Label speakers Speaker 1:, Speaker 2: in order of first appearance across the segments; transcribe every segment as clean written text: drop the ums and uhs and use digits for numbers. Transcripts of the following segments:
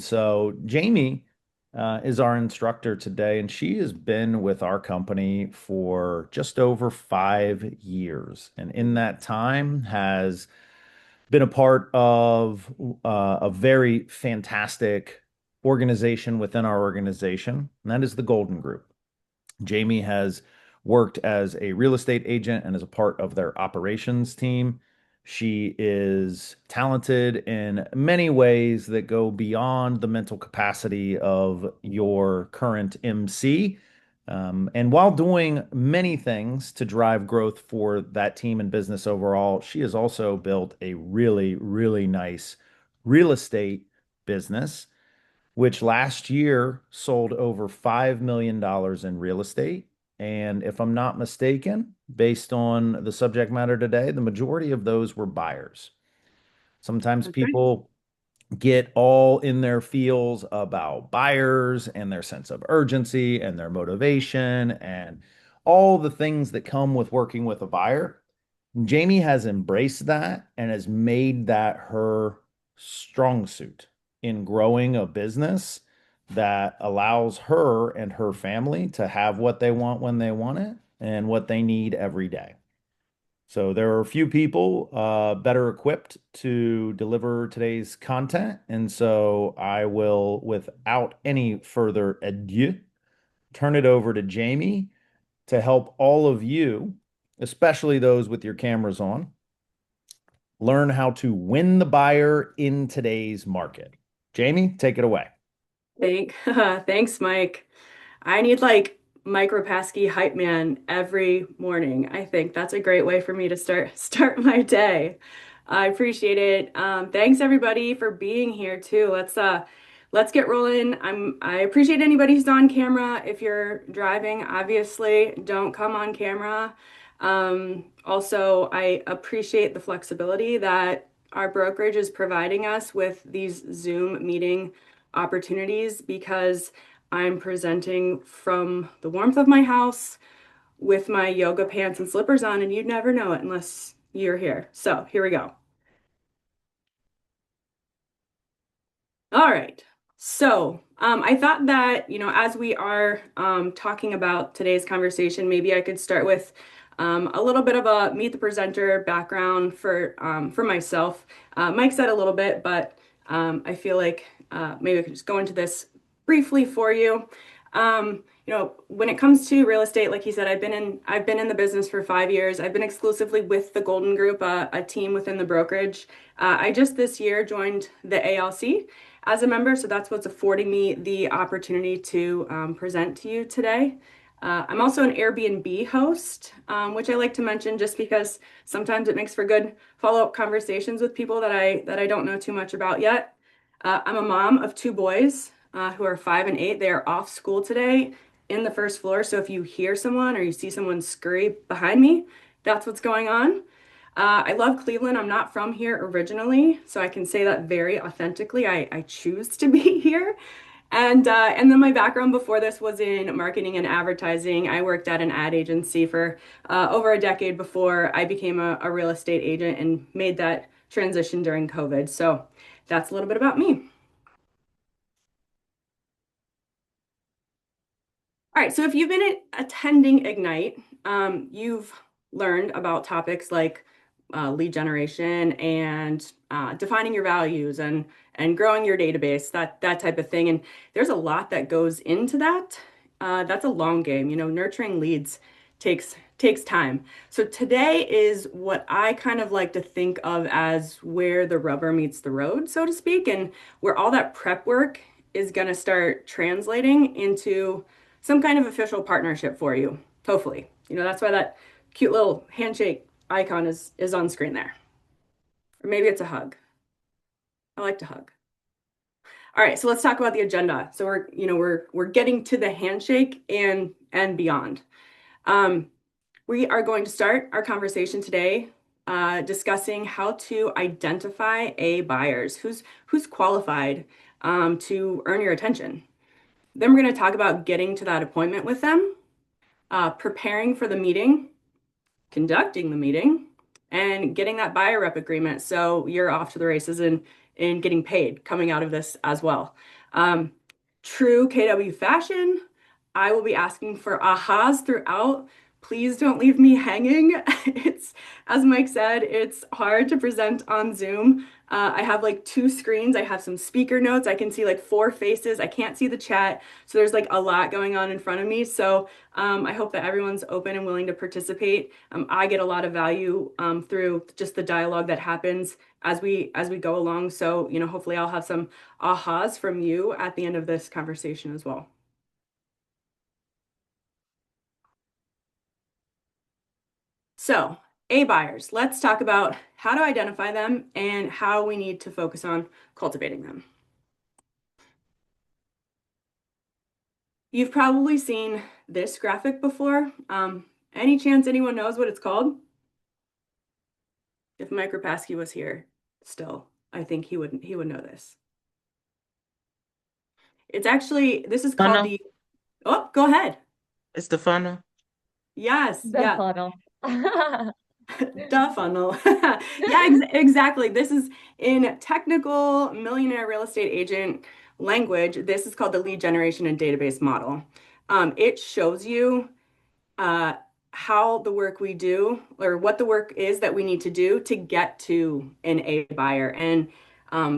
Speaker 1: so Jamie is our instructor today, and she has been with our company for just over 5 years. And in that time has been a part of a very fantastic organization within our organization, and that is the Golden Group. Jamie has worked as a real estate agent and as a part of their operations team. She is talented in many ways that go beyond the mental capacity of your current MC. And while doing many things to drive growth for that team and business overall, she has also built a really, really nice real estate business which last year sold over $5 million in real estate. And if I'm not mistaken, based on the subject matter today, the majority of those were buyers. Sometimes
Speaker 2: That's right.
Speaker 1: people get all in their feels about buyers and their sense of urgency and their motivation and all the things that come with working with a buyer. Jamie has embraced that and has made that her strong suit in growing a business that allows her and her family to have what they want when they want it and what they need every day. So there are a few people better equipped to deliver today's content. And so I will, without any further ado, turn it over to Jamie to help all of you, especially those with your cameras on, learn how to win the buyer in today's market. Jamie, take it away.
Speaker 2: Thanks, Mike. I need like micro pesky hype man every morning. I think that's a great way for me to start my day. I appreciate it. Thanks everybody for being here too. Let's get rolling. I appreciate anybody who's on camera. If you're driving, obviously don't come on camera. Also, I appreciate the flexibility that our brokerage is providing us with these Zoom meeting opportunities because I'm presenting from the warmth of my house with my yoga pants and slippers on, and you'd never know it unless you're here. So here we go. All right. So I thought that, as we are talking about today's conversation, maybe I could start with a little bit of a meet the presenter background for myself. Mike said a little bit, but I feel like maybe I could just go into this briefly for you. When it comes to real estate, like he said, I've been in the business for 5 years. I've been exclusively with the Golden Group, a team within the brokerage. I just this year joined the ALC as a member, so that's what's affording me the opportunity to present to you today. I'm also an Airbnb host, which I like to mention just because sometimes it makes for good follow-up conversations with people that I don't know too much about yet. I'm a mom of two boys who are 5 and 8. They are off school today in the first floor. So if you hear someone or you see someone scurry behind me, that's what's going on. I love Cleveland. I'm not from here originally, so I can say that very authentically. I choose to be here. And then my background before this was in marketing and advertising. I worked at an ad agency for over a decade before I became a real estate agent and made that transition during COVID. So that's a little bit about me. All right, so if you've been attending Ignite, you've learned about topics like lead generation and defining your values and growing your database, that type of thing. And there's a lot that goes into that. That's a long game. Nurturing leads takes time. So today is what I kind of like to think of as where the rubber meets the road, so to speak, and where all that prep work is going to start translating into some kind of official partnership for you. Hopefully. That's why that cute little handshake icon is on screen there. Or maybe it's a hug. I like to hug. All right, so let's talk about the agenda. So we're getting to the handshake and beyond. Um, we are going to start our conversation today discussing how to identify a buyers who's qualified to earn your attention. Then we're going to talk about getting to that appointment with them, preparing for the meeting, conducting the meeting, and getting that buyer rep agreement so you're off to the races in getting paid coming out of this as well. Um, True KW fashion, I will be asking for ahas throughout. Please don't leave me hanging. It's, as Mike said, it's hard to present on Zoom. I have like two screens. I have some speaker notes. I can see like four faces. I can't see the chat. So there's like a lot going on in front of me. So I hope that everyone's open and willing to participate. I get a lot of value through just the dialogue that happens as we go along. So, hopefully I'll have some ahas from you at the end of this conversation as well. So, A buyers, let's talk about how to identify them and how we need to focus on cultivating them. You've probably seen this graphic before. Any chance anyone knows what it's called? If Mike Rapaski was here still, I think he would know this. It's actually, this is called
Speaker 3: Funnel.
Speaker 2: the, oh, go ahead.
Speaker 3: It's the funnel.
Speaker 2: Yes,
Speaker 4: The
Speaker 2: yeah.
Speaker 4: funnel.
Speaker 2: The funnel. Yeah, exactly. This is in technical millionaire real estate agent language. This is called the lead generation and database model. It shows you uh, how the work we do or what the work is that we need to do to get to an A buyer. And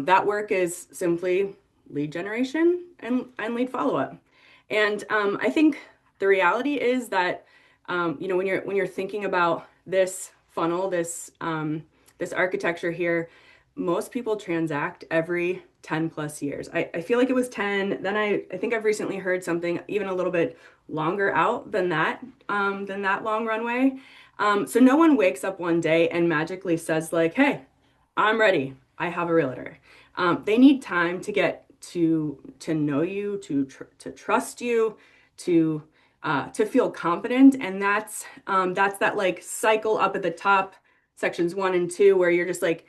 Speaker 2: that work is simply lead generation and lead follow-up. And I think the reality is that when you're thinking about this funnel, this architecture here, most people transact every 10 plus years. I feel like it was 10. Then I think I've recently heard something even a little bit longer out than that long runway. So no one wakes up one day and magically says like, "Hey, I'm ready. I have a realtor." They need time to get to know you, to trust you, to feel confident, and that's that like cycle up at the top, sections 1 and 2, where you're just like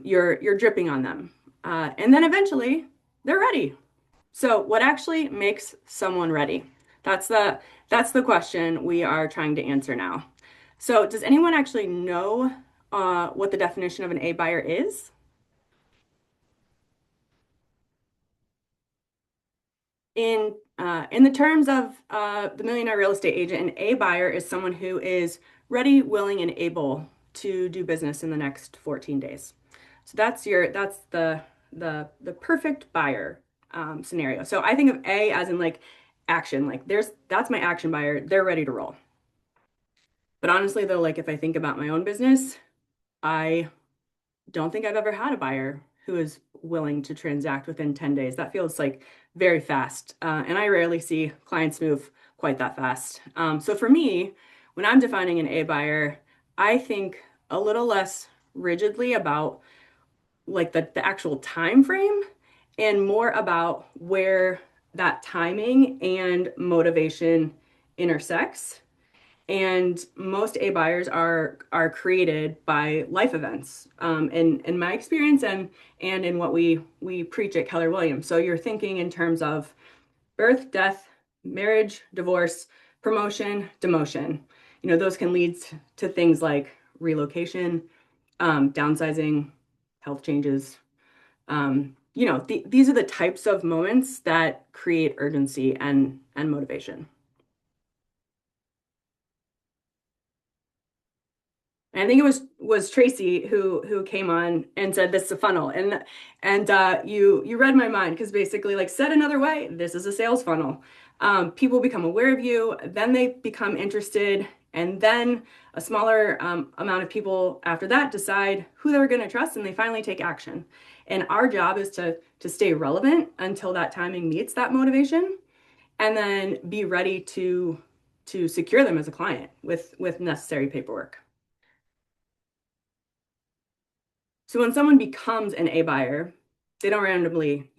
Speaker 2: you're dripping on them, and then eventually they're ready. So, what actually makes someone ready? That's the that's the question we are trying to answer now. So, does anyone actually know what the definition of an A buyer is? In the terms of the millionaire real estate agent, an A buyer is someone who is ready, willing, and able to do business in the next 14 days. So that's the perfect buyer scenario. So I think of A as in like action, like that's my action buyer. They're ready to roll. But honestly, though, like if I think about my own business, I don't think I've ever had a buyer who is willing to transact within 10 days. That feels like very fast. And I rarely see clients move quite that fast. So for me, when I'm defining an A buyer, I think a little less rigidly about like the actual time frame and more about where that timing and motivation intersects. And most A buyers are created by life events, in my experience and in what we preach at Keller Williams. So you're thinking in terms of birth, death, marriage, divorce, promotion, demotion. Those can lead to things like relocation, downsizing, health changes. These are the types of moments that create urgency and motivation. And I think it was Tracy who came on and said this is a funnel, and you read my mind because basically, like said another way, this is a sales funnel. People become aware of you, then they become interested, and then a smaller amount of people after that decide who they're going to trust, and they finally take action. And our job is to stay relevant until that timing meets that motivation, and then be ready to secure them as a client with necessary paperwork. So when someone becomes an A buyer, they don't randomly,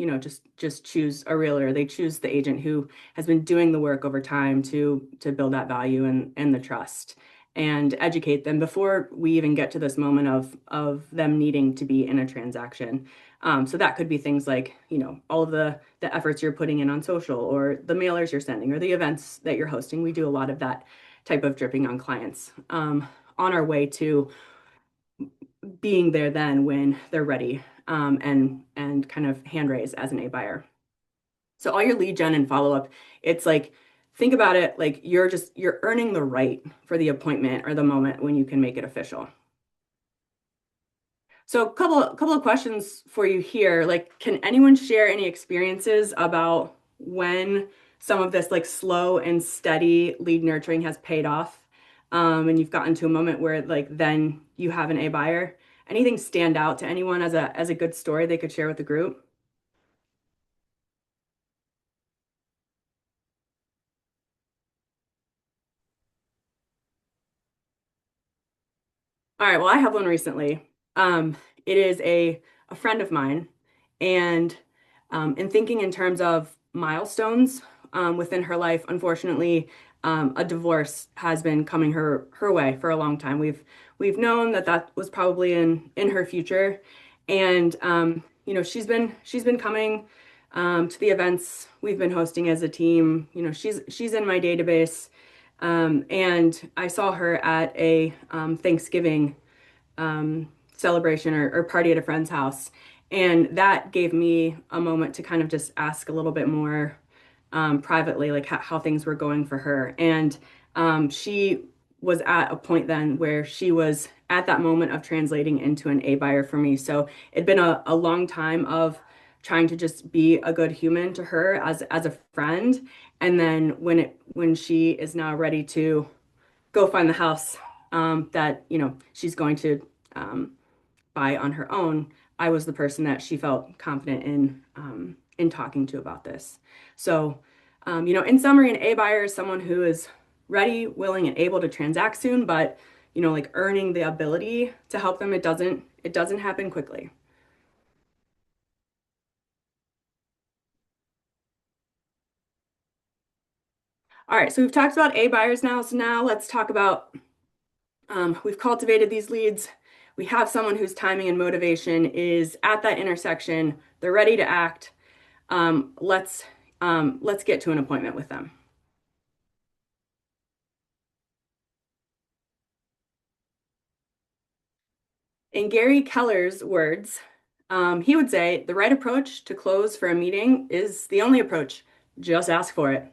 Speaker 2: just choose a realtor. They choose the agent who has been doing the work over time to build that value and the trust and educate them before we even get to this moment of them needing to be in a transaction. So that could be things like, all of the efforts you're putting in on social or the mailers you're sending or the events that you're hosting. We do a lot of that type of dripping on clients on our way to being there then when they're ready, and kind of hand raise as an A buyer. So all your lead gen and follow up, it's like think about it like you're earning the right for the appointment or the moment when you can make it official. So couple of questions for you here. Like, can anyone share any experiences about when some of this like slow and steady lead nurturing has paid off, and you've gotten to a moment where like then you have an A buyer? Anything stand out to anyone as a good story they could share with the group? All right, well, I have one recently. It is a friend of mine, and in thinking in terms of milestones within her life, unfortunately, a divorce has been coming her way for a long time. We've known that that was probably in her future, and she's been coming to the events we've been hosting as a team. You know, she's in my database. And I saw her at a Thanksgiving celebration or party at a friend's house. And that gave me a moment to kind of just ask a little bit more privately, like how things were going for her. And she was at a point then where she was at that moment of translating into an A buyer for me. So it'd been a long time of trying to just be a good human to her as a friend. And then when she is now ready to go find the house that she's going to um, buy on her own, I was the person that she felt confident in talking to about this. So, in summary, an A buyer is someone who is ready, willing, and able to transact soon, but like earning the ability to help them, it doesn't happen quickly. All right, so we've talked about A buyers now. So now let's talk about we've cultivated these leads. We have someone whose timing and motivation is at that intersection. They're ready to act. Let's get to an appointment with them. In Gary Keller's words, he would say the right approach to close for a meeting is the only approach. Just ask for it.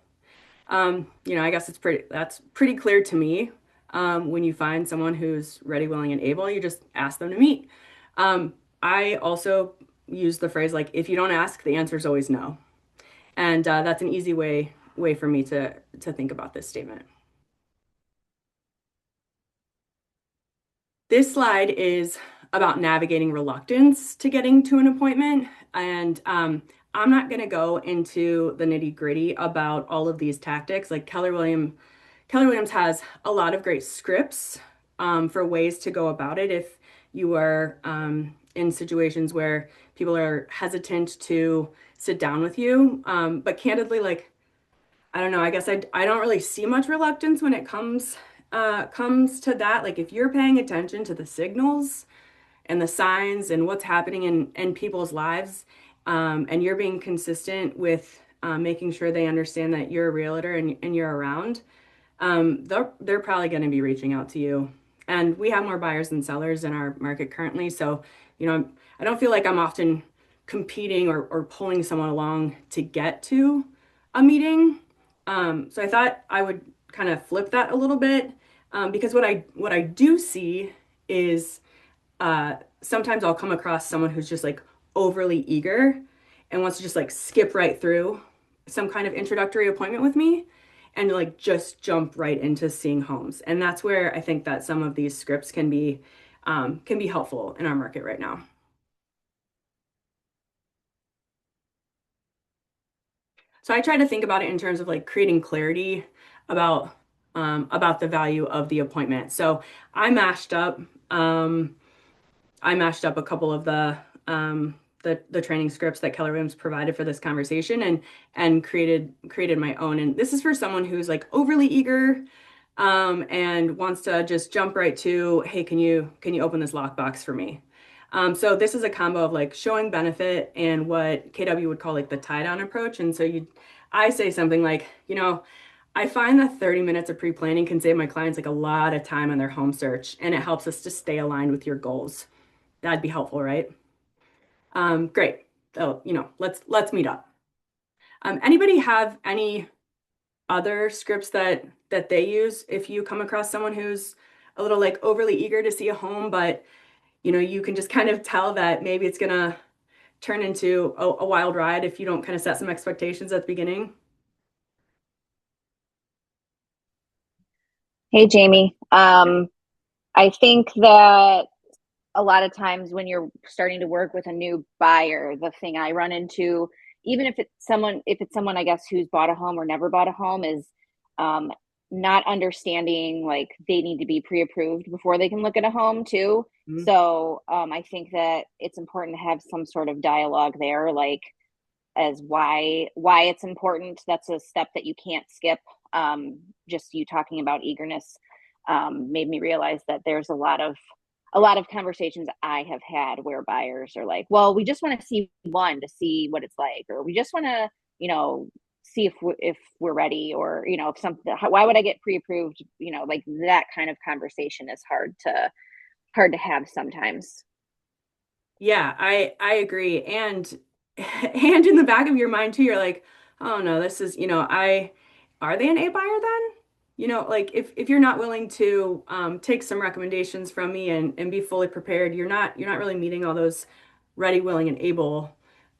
Speaker 2: I guess that's pretty clear to me. When you find someone who's ready, willing, and able, you just ask them to meet. I also use the phrase like, if you don't ask, the answer is always no. And that's an easy way for me to think about this statement. This slide is about navigating reluctance to getting to an appointment. And I'm not going to go into the nitty-gritty about all of these tactics. Like Keller Williams has a lot of great scripts for ways to go about it if you are in situations where people are hesitant to sit down with you. But candidly, like, I don't know, I guess I don't really see much reluctance when it comes to that. Like if you're paying attention to the signals and the signs and what's happening in people's lives, and you're being consistent with making sure they understand that you're a realtor and you're around, they're probably going to be reaching out to you. And we have more buyers than sellers in our market currently. So, I don't feel like I'm often competing or pulling someone along to get to a meeting. So I thought I would kind of flip that a little bit, because what I do see is sometimes I'll come across someone who's just like overly eager and wants to just like skip right through some kind of introductory appointment with me and like just jump right into seeing homes. And that's where I think that some of these scripts can be helpful in our market right now. So I try to think about it in terms of like creating clarity about about the value of the appointment. So I mashed up um, I mashed up a couple of the training scripts that Keller Williams provided for this conversation and created my own. And this is for someone who's like overly eager and wants to just jump right to, hey, can you open this lockbox for me? So this is a combo of like showing benefit and what KW would call like the tie down approach. And so I say something like, I find that 30 minutes of pre-planning can save my clients like a lot of time on their home search, and it helps us to stay aligned with your goals. that'd be helpful, right? Great. So, let's meet up. Anybody have any other scripts that they use if you come across someone who's a little like overly eager to see a home, but you can just kind of tell that maybe it's gonna turn into a wild ride if you don't kind of set some expectations at the beginning?
Speaker 3: Hey, Jamie. I think that a lot of times when you're starting to work with a new buyer, the thing I run into, even if it's someone I guess who's bought a home or never bought a home, is um, not understanding like they need to be pre-approved before they can look at a home too.
Speaker 2: Mhm.
Speaker 3: So I think that it's important to have some sort of dialogue there, like as why it's important. That's a step that you can't skip. Just you talking about eagerness made me realize that there's a lot of conversations I have had where buyers are like, "Well, we just want to see one to see what it's like, or we just want to, see if we're ready, or if something. Why would I get pre-approved? Like that kind of conversation is hard to have sometimes."
Speaker 2: Yeah, I agree. And and in the back of your mind too, you're like, oh no, this is, I are they an A buyer then? Like if you're not willing to take some recommendations from me and be fully prepared, you're not really meeting all those ready, willing, and able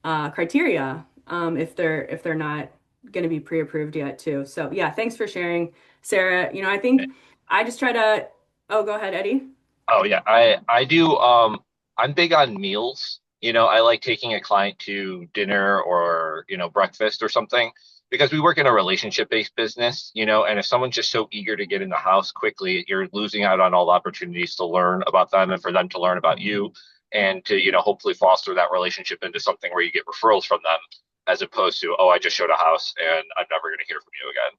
Speaker 2: criteria if they're not going to be pre-approved yet too. So yeah, thanks for sharing, Sarah. I think I just try to, oh, go ahead, Eddie.
Speaker 4: Oh yeah, I do. I'm big on meals. I like taking a client to dinner or breakfast or something because we work in a relationship-based business. And if someone's just so eager to get in the house quickly, you're losing out on all the opportunities to learn about them and for them to learn about you and to hopefully foster that relationship into something where you get referrals from them as opposed to, oh, I just showed a house and I'm never going to hear from you again.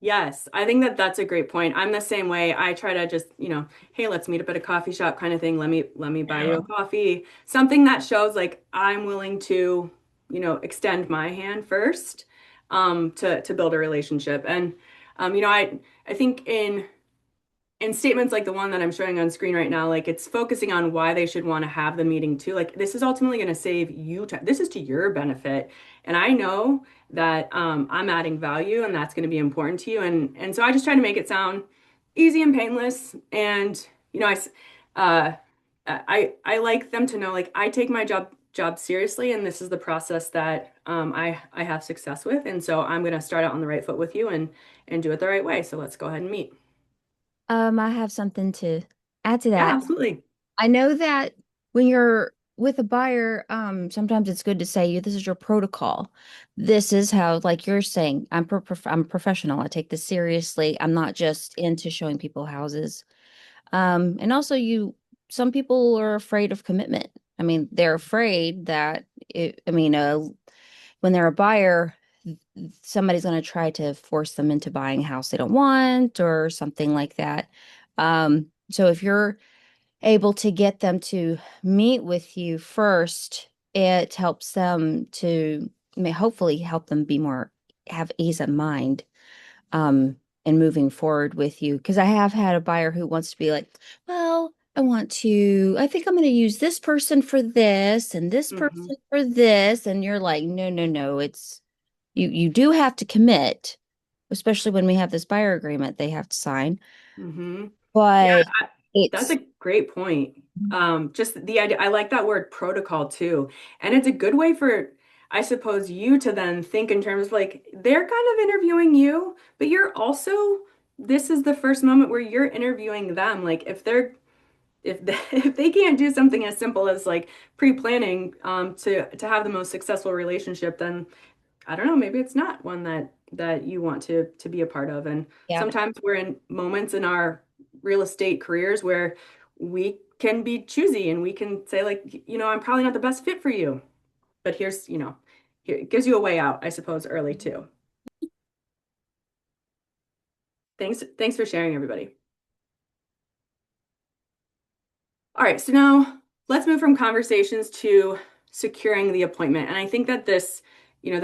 Speaker 2: Yes, I think that's a great point. I'm the same way. I try to just, hey, let's meet up at a coffee shop kind of thing. Let me buy you
Speaker 4: Yeah.
Speaker 2: a coffee. Something that shows like I'm willing to, extend my hand first, to build a relationship. And I think in statements like the one that I'm showing on screen right now, like it's focusing on why they should want to have the meeting too. Like this is ultimately going to save you time. This is to your benefit. And I know that I'm adding value and that's going to be important to you. And so I just try to make it sound easy and painless. And, uh, I like them to know like I take my job seriously and this is the process that I have success with. And so I'm going to start out on the right foot with you and do it the right way. So let's go ahead and meet.
Speaker 5: I have something to add to
Speaker 2: Yeah,
Speaker 5: that.
Speaker 2: absolutely.
Speaker 5: I know that when you're with a buyer, sometimes it's good to say, this is your protocol. This is how, like you're saying, I'm a professional. I take this seriously. I'm not just into showing people houses. And also some people are afraid of commitment. I mean, they're afraid that when they're a buyer, somebody's going to try to force them into buying a house they don't want or something like that. So if you're able to get them to meet with you first, it helps them to hopefully help them have ease of mind in moving forward with you. Because I have had a buyer who wants to be like, well, I think I'm going to use this person for this and this
Speaker 2: Hmm.
Speaker 5: person for this. And you're like, no, no, no, you do have to commit, especially when we have this buyer agreement they have to sign.
Speaker 2: Hmm. Yeah,
Speaker 5: But
Speaker 2: that's
Speaker 5: it's
Speaker 2: a great point. Just the idea, I like that word protocol too. And it's a good way for, I suppose, you to then think in terms of like they're kind of interviewing you, but you're also, this is the first moment where you're interviewing them. Like if they, if they can't do something as simple as like pre-planning to have the most successful relationship, then I don't know, maybe it's not one that you want to be a part of. And
Speaker 5: yeah.
Speaker 2: sometimes we're in moments in our real estate careers where we can be choosy and we can say like, I'm probably not the best fit for you, but here it gives you a way out, I suppose, early too. Thanks for sharing, everybody. All right, so now let's move from conversations to securing the appointment. And I think that this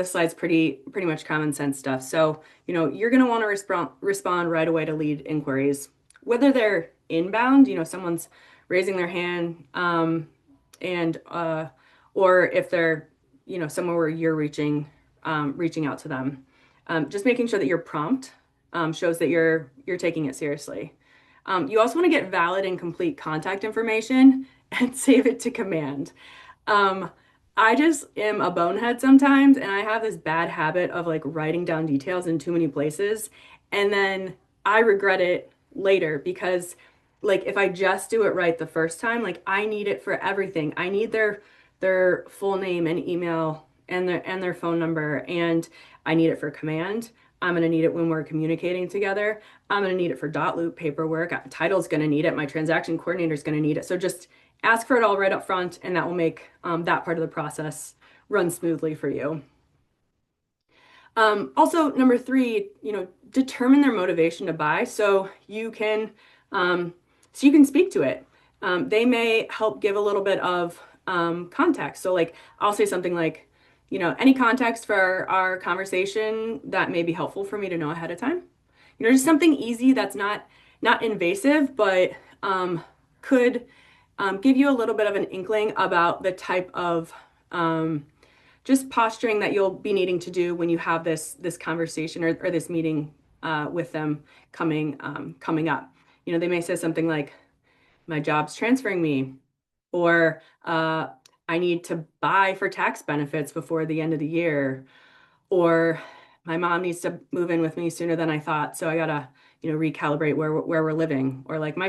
Speaker 2: slide's pretty much common sense stuff. So, you're going to want to respond right away to lead inquiries, whether they're inbound, someone's raising their hand, and or if they're, somewhere where you're reaching out to them. Just making sure that your prompt shows that you're taking it seriously. You also want to get valid and complete contact information and save it to command. Um, I just am a bonehead sometimes, and I have this bad habit of like writing down details in too many places, and then I regret it later because like if I just do it right the first time, like I need it for everything. I need their full name and email and their phone number, and I need it for command. I'm gonna need it when we're communicating together. I'm gonna need it for dot loop paperwork. Title's gonna need it. My transaction coordinator's gonna need it. So just ask for it all right up front, and that will make that part of the process run smoothly for you. Also, number three, determine their motivation to buy so you can speak to it. They may help give a little bit of context. So like I'll say something like, any context for our conversation that may be helpful for me to know ahead of time. Just something easy that's not invasive, but could give you a little bit of an inkling about the type of just posturing that you'll be needing to do when you have this conversation or this meeting with them coming up. They may say something like, "My job's transferring me," or "I need to buy for tax benefits before the end of the year," or "My mom needs to move in with me sooner than I thought, so I gotta, recalibrate where we're living," or like my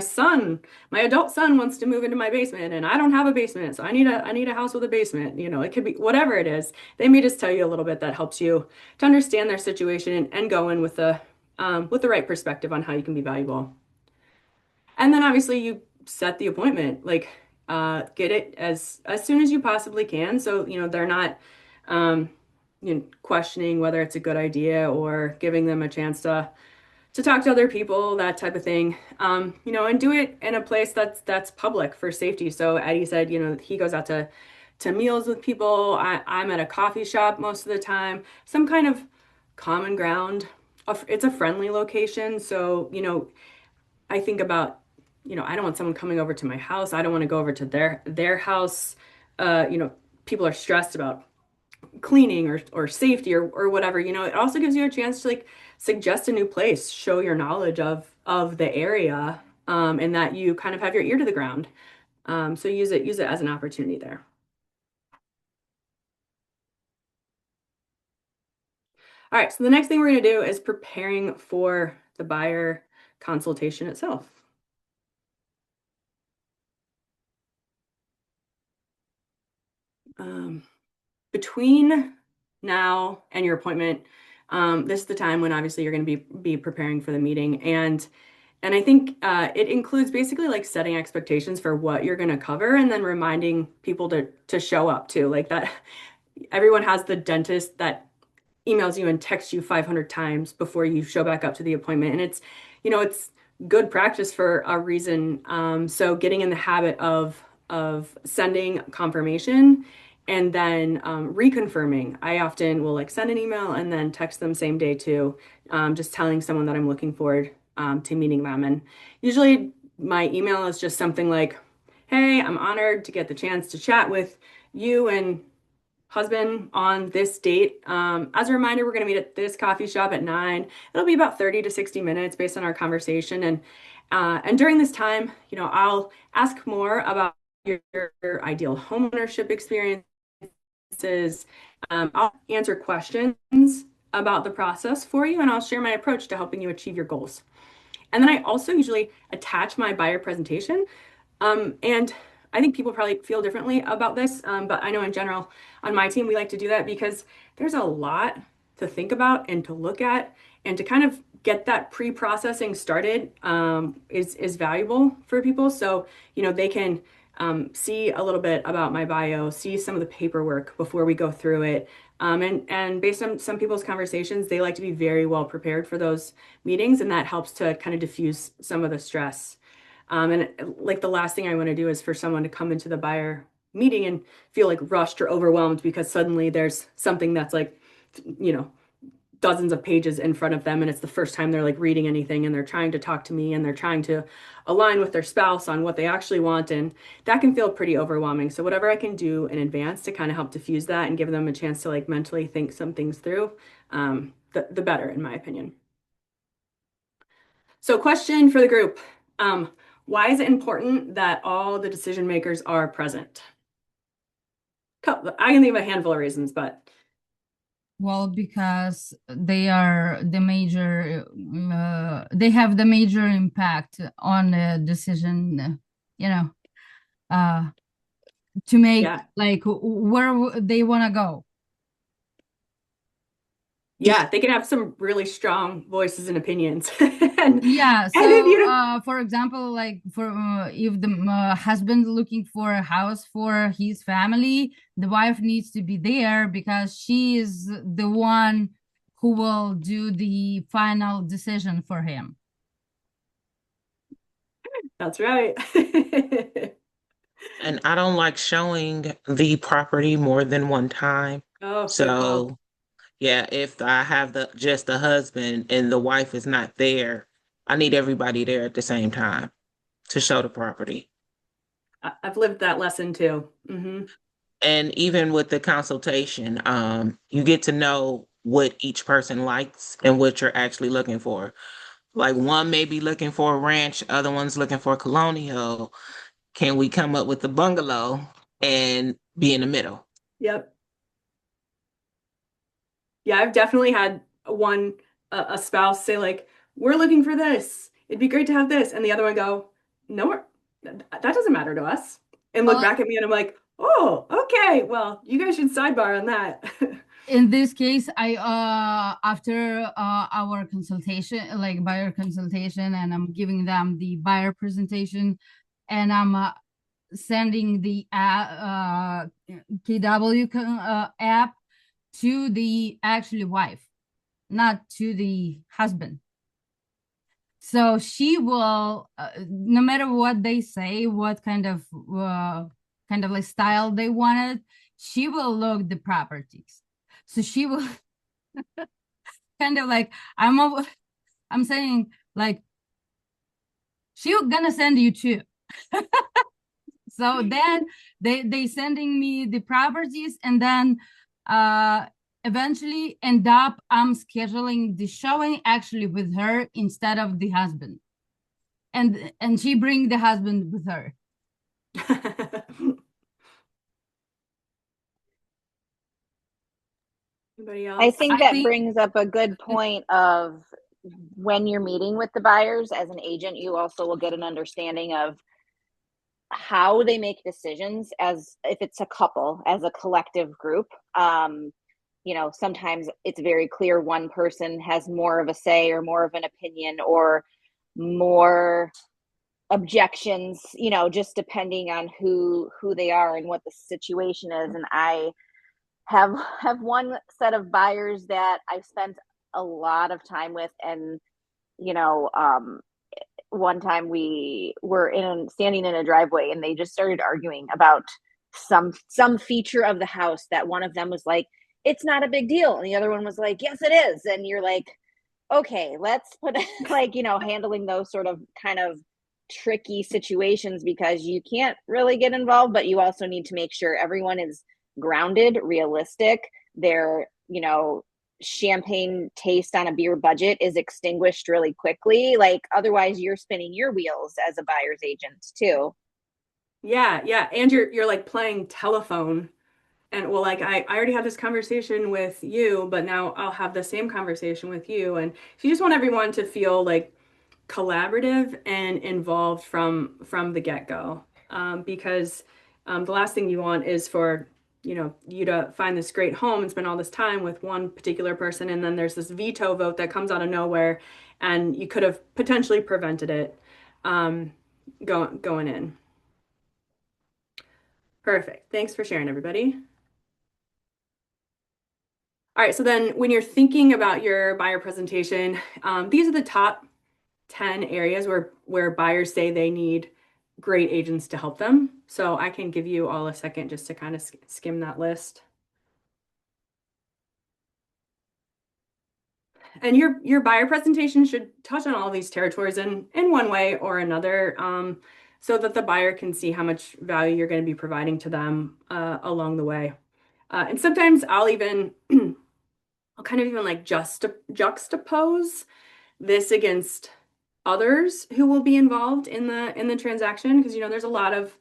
Speaker 2: adult son wants to move into my basement and I don't have a basement, so I need a house with a basement. It could be whatever it is. They may just tell you a little bit that helps you to understand their situation and go in with the right perspective on how you can be valuable. And then obviously you set the appointment, like get it as soon as you possibly can. So, they're not questioning whether it's a good idea or giving them a chance to talk to other people, that type of thing. And do it in a place that's public for safety. So Eddie said, he goes out to meals with people. I'm at a coffee shop most of the time, some kind of common ground. It's a friendly location. So, I think about, I don't want someone coming over to my house. I don't want to go over to their house. People are stressed about cleaning or safety or whatever. It also gives you a chance to like suggest a new place, show your knowledge of the area, and that you kind of have your ear to the ground. So use it as an opportunity there. All right, so the next thing we're going to do is preparing for the buyer consultation itself. Between now and your appointment, this is the time when obviously you're going to be preparing for the meeting, and I think it includes basically like setting expectations for what you're going to cover, and then reminding people to show up too. Like that, everyone has the dentist that emails you and texts you 500 times before you show back up to the appointment, and it's good practice for a reason. So getting in the habit of sending confirmation and then reconfirming. I often will like send an email and then text them same day too, just telling someone that I'm looking forward to meeting them. And usually my email is just something like, "Hey, I'm honored to get the chance to chat with you and husband on this date. As a reminder, we're going to meet at this coffee shop at 9. It'll be about 30 to 60 minutes based on our conversation. And during this time, I'll ask more about your ideal homeownership experiences. I'll answer questions about the process for you, and I'll share my approach to helping you achieve your goals." And then I also usually attach my buyer presentation. And I think people probably feel differently about this, but I know in general on my team, we like to do that because there's a lot to think about and to look at, and to kind of get that pre-processing started is valuable for people. So, they can see a little bit about my bio, see some of the paperwork before we go through it. And based on some people's conversations, they like to be very well prepared for those meetings, and that helps to kind of diffuse some of the stress. And like the last thing I want to do is for someone to come into the buyer meeting and feel like rushed or overwhelmed because suddenly there's something that's like, dozens of pages in front of them and it's the first time they're like reading anything and they're trying to talk to me and they're trying to align with their spouse on what they actually want, and that can feel pretty overwhelming. So whatever I can do in advance to kind of help diffuse that and give them a chance to like mentally think some things through, the better, in my opinion. So question for the group. Why is it important that all the decision makers are present? I can think of a handful of reasons, but
Speaker 5: Well, because they are the major, they have the major impact on the decision, to make
Speaker 2: yeah.
Speaker 5: like where they want to go.
Speaker 2: Yeah, they can have some really strong voices and opinions. and,
Speaker 5: Yeah,
Speaker 2: and
Speaker 5: so
Speaker 2: if you
Speaker 5: for example, like for if the husband looking for a house for his family, the wife needs to be there because she is the one who will do the final decision for him.
Speaker 2: That's right.
Speaker 6: And I don't like showing the property more than one time.
Speaker 2: Oh, good call.
Speaker 6: So, yeah, if I have just the husband and the wife is not there, I need everybody there at the same time to show the property.
Speaker 2: I've lived that lesson too. Hmm.
Speaker 6: And even with the consultation, you get to know what each person likes and what you're actually looking for. Like one may be looking for a ranch, other one's looking for colonial. Can we come up with a bungalow and be in the middle?
Speaker 2: Yep. Yeah, I've definitely had a spouse say like, "We're looking for this. It'd be great to have this," and the other one go, "No, that doesn't matter to us," and look
Speaker 5: Well,
Speaker 2: back at me and I'm like, "Oh, okay. Well, you guys should sidebar on that."
Speaker 5: in this case, I after our consultation, like buyer consultation, and I'm giving them the buyer presentation, and I'm sending the KW app to the actually wife, not to the husband. So she will, no matter what they say, what kind of like style they wanted, she will look the properties. So she will kind of like I'm saying like she's gonna send you too. So then they sending me the properties, and then eventually end up I'm scheduling the showing actually with her instead of the husband, and she bring the husband with her.
Speaker 2: Anybody
Speaker 3: I
Speaker 2: else?
Speaker 3: think that brings up a good point of when you're meeting with the buyers as an agent, you also will get an understanding of how they make decisions as if it's a couple, as a collective group. Sometimes it's very clear one person has more of a say or more of an opinion or more objections, just depending on who they are and what the situation is. And I have one set of buyers that I spent a lot of time with, and one time we were standing in a driveway and they just started arguing about some feature of the house that one of them was like, it's not a big deal, and the other one was like, yes it is. And you're like, okay, let's put like, handling those sort of kind of tricky situations, because you can't really get involved, but you also need to make sure everyone is grounded, realistic. Their, champagne taste on a beer budget is extinguished really quickly. Like otherwise you're spinning your wheels as a buyer's agent too.
Speaker 2: Yeah, yeah. And you're like playing telephone. And well, like I already had this conversation with you, but now I'll have the same conversation with you. And if you just want everyone to feel like collaborative and involved from the get-go, because the last thing you want is for you to find this great home and spend all this time with one particular person, and then there's this veto vote that comes out of nowhere, and you could have potentially prevented it going in. Perfect. Thanks for sharing, everybody. All right, so then when you're thinking about your buyer presentation, these are the top 10 areas where buyers say they need great agents to help them. So I can give you all a second just to kind of skim that list. And your buyer presentation should touch on all these territories in one way or another, so that the buyer can see how much value you're going to be providing to them along the way. And sometimes I'll kind of even like juxtapose this against others who will be involved in the transaction, because there's a lot of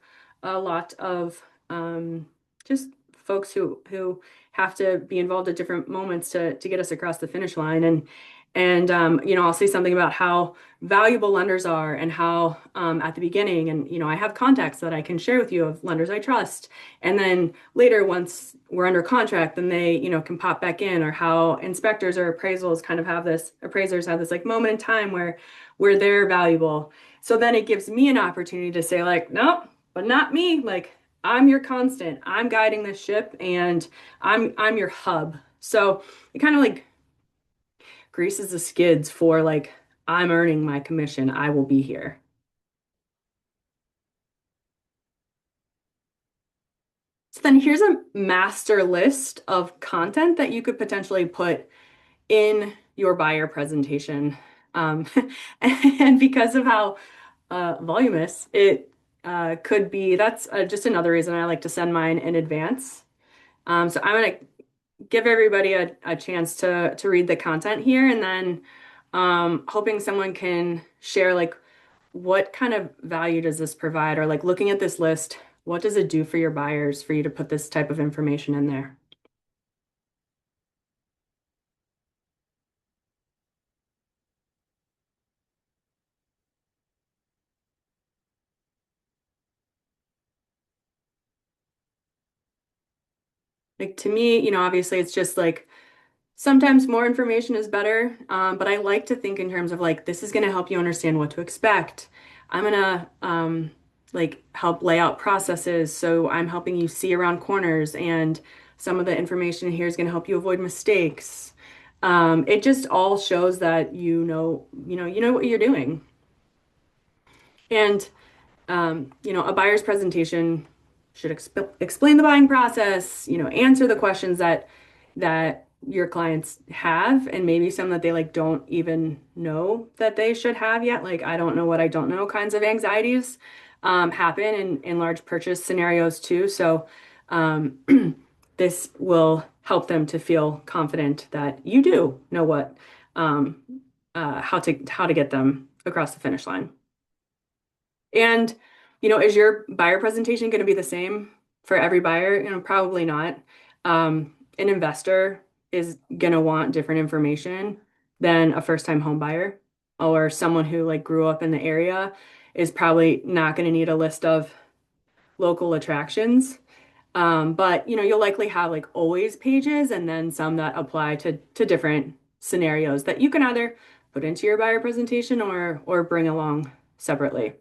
Speaker 2: just folks who have to be involved at different moments to get us across the finish line. And I'll say something about how valuable lenders are, and how at the beginning, and I have contacts that I can share with you of lenders I trust. And then later, once we're under contract, then they can pop back in, or how inspectors or appraisers have this like moment in time where they're valuable. So then it gives me an opportunity to say like, nope, but not me. Like, I'm your constant. I'm guiding this ship, and I'm your hub. So it kind of like greases the skids for like, I'm earning my commission. I will be here. So then here's a master list of content that you could potentially put in your buyer presentation. Um, and because of how voluminous it could be, that's just another reason I like to send mine in advance. So I'm going to give everybody a chance to read the content here, and then hoping someone can share like, what kind of value does this provide? Or like, looking at this list, what does it do for your buyers for you to put this type of information in there? Like, to me, obviously it's just like, sometimes more information is better, but I like to think in terms of like, this is going to help you understand what to expect. I'm going to like help lay out processes. So I'm helping you see around corners, and some of the information here is going to help you avoid mistakes. It just all shows that you know what you're doing. And a buyer's presentation should explain the buying process, answer the questions that your clients have, and maybe some that they like don't even know that they should have yet. Like, I don't know what I don't know kinds of anxieties happen in large purchase scenarios too. So um, this will help them to feel confident that you do know um, how to get them across the finish line. And, is your buyer presentation going to be the same for every buyer? Probably not. An investor is going to want different information than a first-time home buyer, or someone who like grew up in the area is probably not going to need a list of local attractions. But you'll likely have like always pages, and then some that apply to different scenarios that you can either put into your buyer presentation or bring along separately.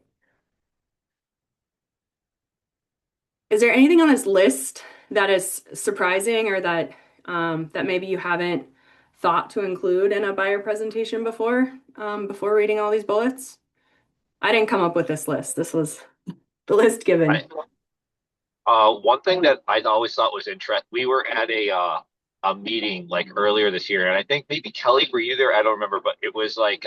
Speaker 2: Is there anything on this list that is surprising, or that maybe you haven't thought to include in a buyer presentation before reading all these bullets? I didn't come up with this list. This was the list given.
Speaker 4: Right. One thing that I always thought was interesting, we were at a meeting like earlier this year, and I think maybe Kelly, were you there? I don't remember, but it was like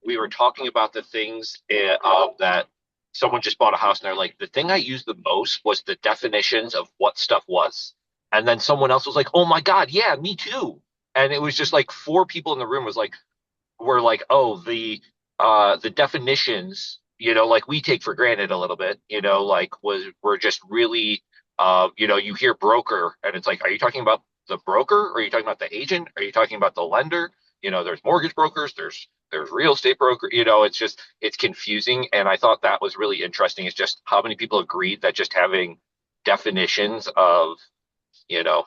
Speaker 4: we were talking about the things that someone just bought a house, and they're like, the thing I used the most was the definitions of what stuff was. And then someone else was like, oh my God, yeah, me too. And it was just like four people in the room was like, were like, oh, the definitions, like we take for granted a little bit, like were just really you hear broker and it's like, are you talking about the broker? Are you talking about the agent? Are you talking about the lender? There's mortgage brokers, there's real estate broker, it's confusing. And I thought that was really interesting, is just how many people agreed that just having definitions of, you know,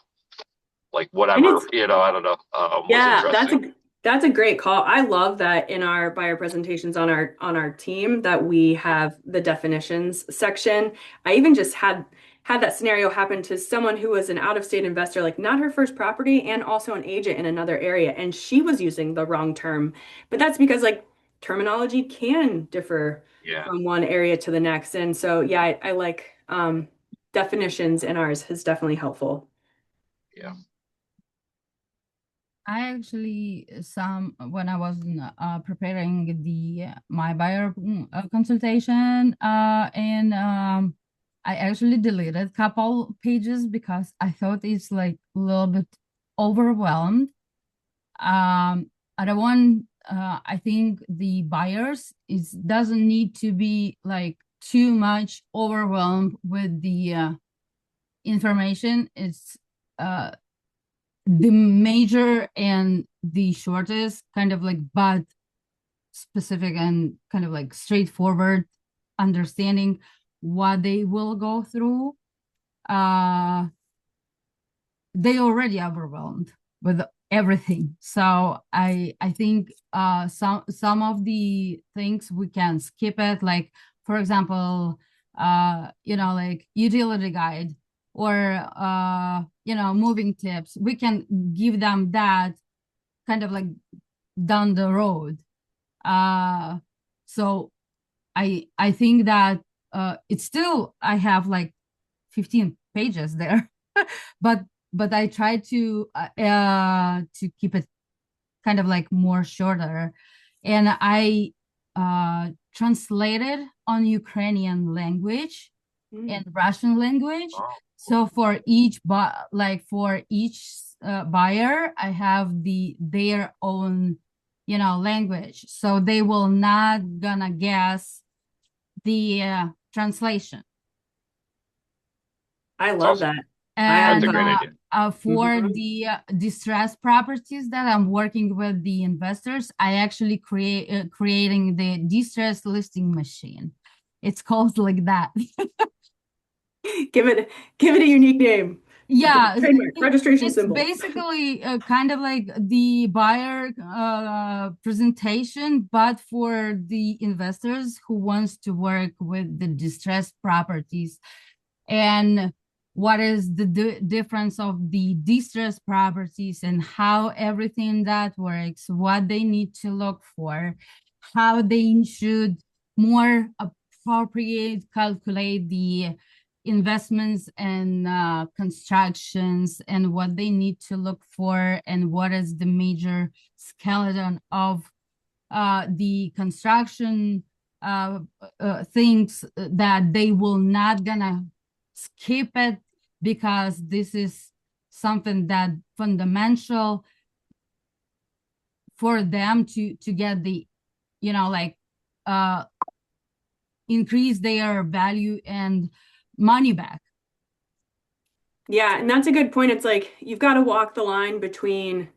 Speaker 4: like
Speaker 2: And
Speaker 4: whatever,
Speaker 2: it's
Speaker 4: I don't know, was
Speaker 2: Yeah,
Speaker 4: interesting.
Speaker 2: that's a great call. I love that in our buyer presentations on our team that we have the definitions section. I even just had that scenario happen to someone who was an out-of-state investor, like not her first property, and also an agent in another area, and she was using the wrong term. But that's because like terminology can differ
Speaker 4: Yeah.
Speaker 2: from one area to the next. And so yeah, I like definitions in ours is definitely helpful.
Speaker 4: Yeah.
Speaker 7: I actually when I was preparing the my buyer consultation and I actually deleted a couple pages because I thought it's like a little bit overwhelmed. I don't want I think the buyers is doesn't need to be like too much overwhelmed with the information. It's the major and the shortest kind of like but specific and kind of like straightforward understanding what they will go through. They already overwhelmed with everything, so I think some of the things we can skip it, like for example like utility guide or moving tips. We can give them that kind of like down the road. So I think that it's still I have like 15 pages there, but I try to keep it kind of like more shorter, and I translated on Ukrainian language and Russian language.
Speaker 4: Oh,
Speaker 7: So for each buyer, I have their own language, so they will not gonna guess the translation.
Speaker 2: I
Speaker 4: it's
Speaker 2: love
Speaker 4: awesome.
Speaker 2: that.
Speaker 4: That's
Speaker 7: And
Speaker 4: a great idea.
Speaker 7: for
Speaker 2: Mhm.
Speaker 7: the distressed properties that I'm working with the investors, I actually creating the distress listing machine. It's called like that.
Speaker 2: Give it a unique name.
Speaker 7: Yeah,
Speaker 2: Trademark, registration
Speaker 7: it's
Speaker 2: symbol.
Speaker 7: basically kind of like the buyer presentation, but for the investors who wants to work with the distressed properties. And what is the difference of the distressed properties and how everything that works, what they need to look for, how they should more appropriate calculate the investments and constructions, and what they need to look for, and what is the major skeleton of the construction things that they will not gonna skip it, because this is something that fundamental for them to get the like increase their value and money back.
Speaker 2: Yeah, and that's a good point. It's like you've got to walk the line between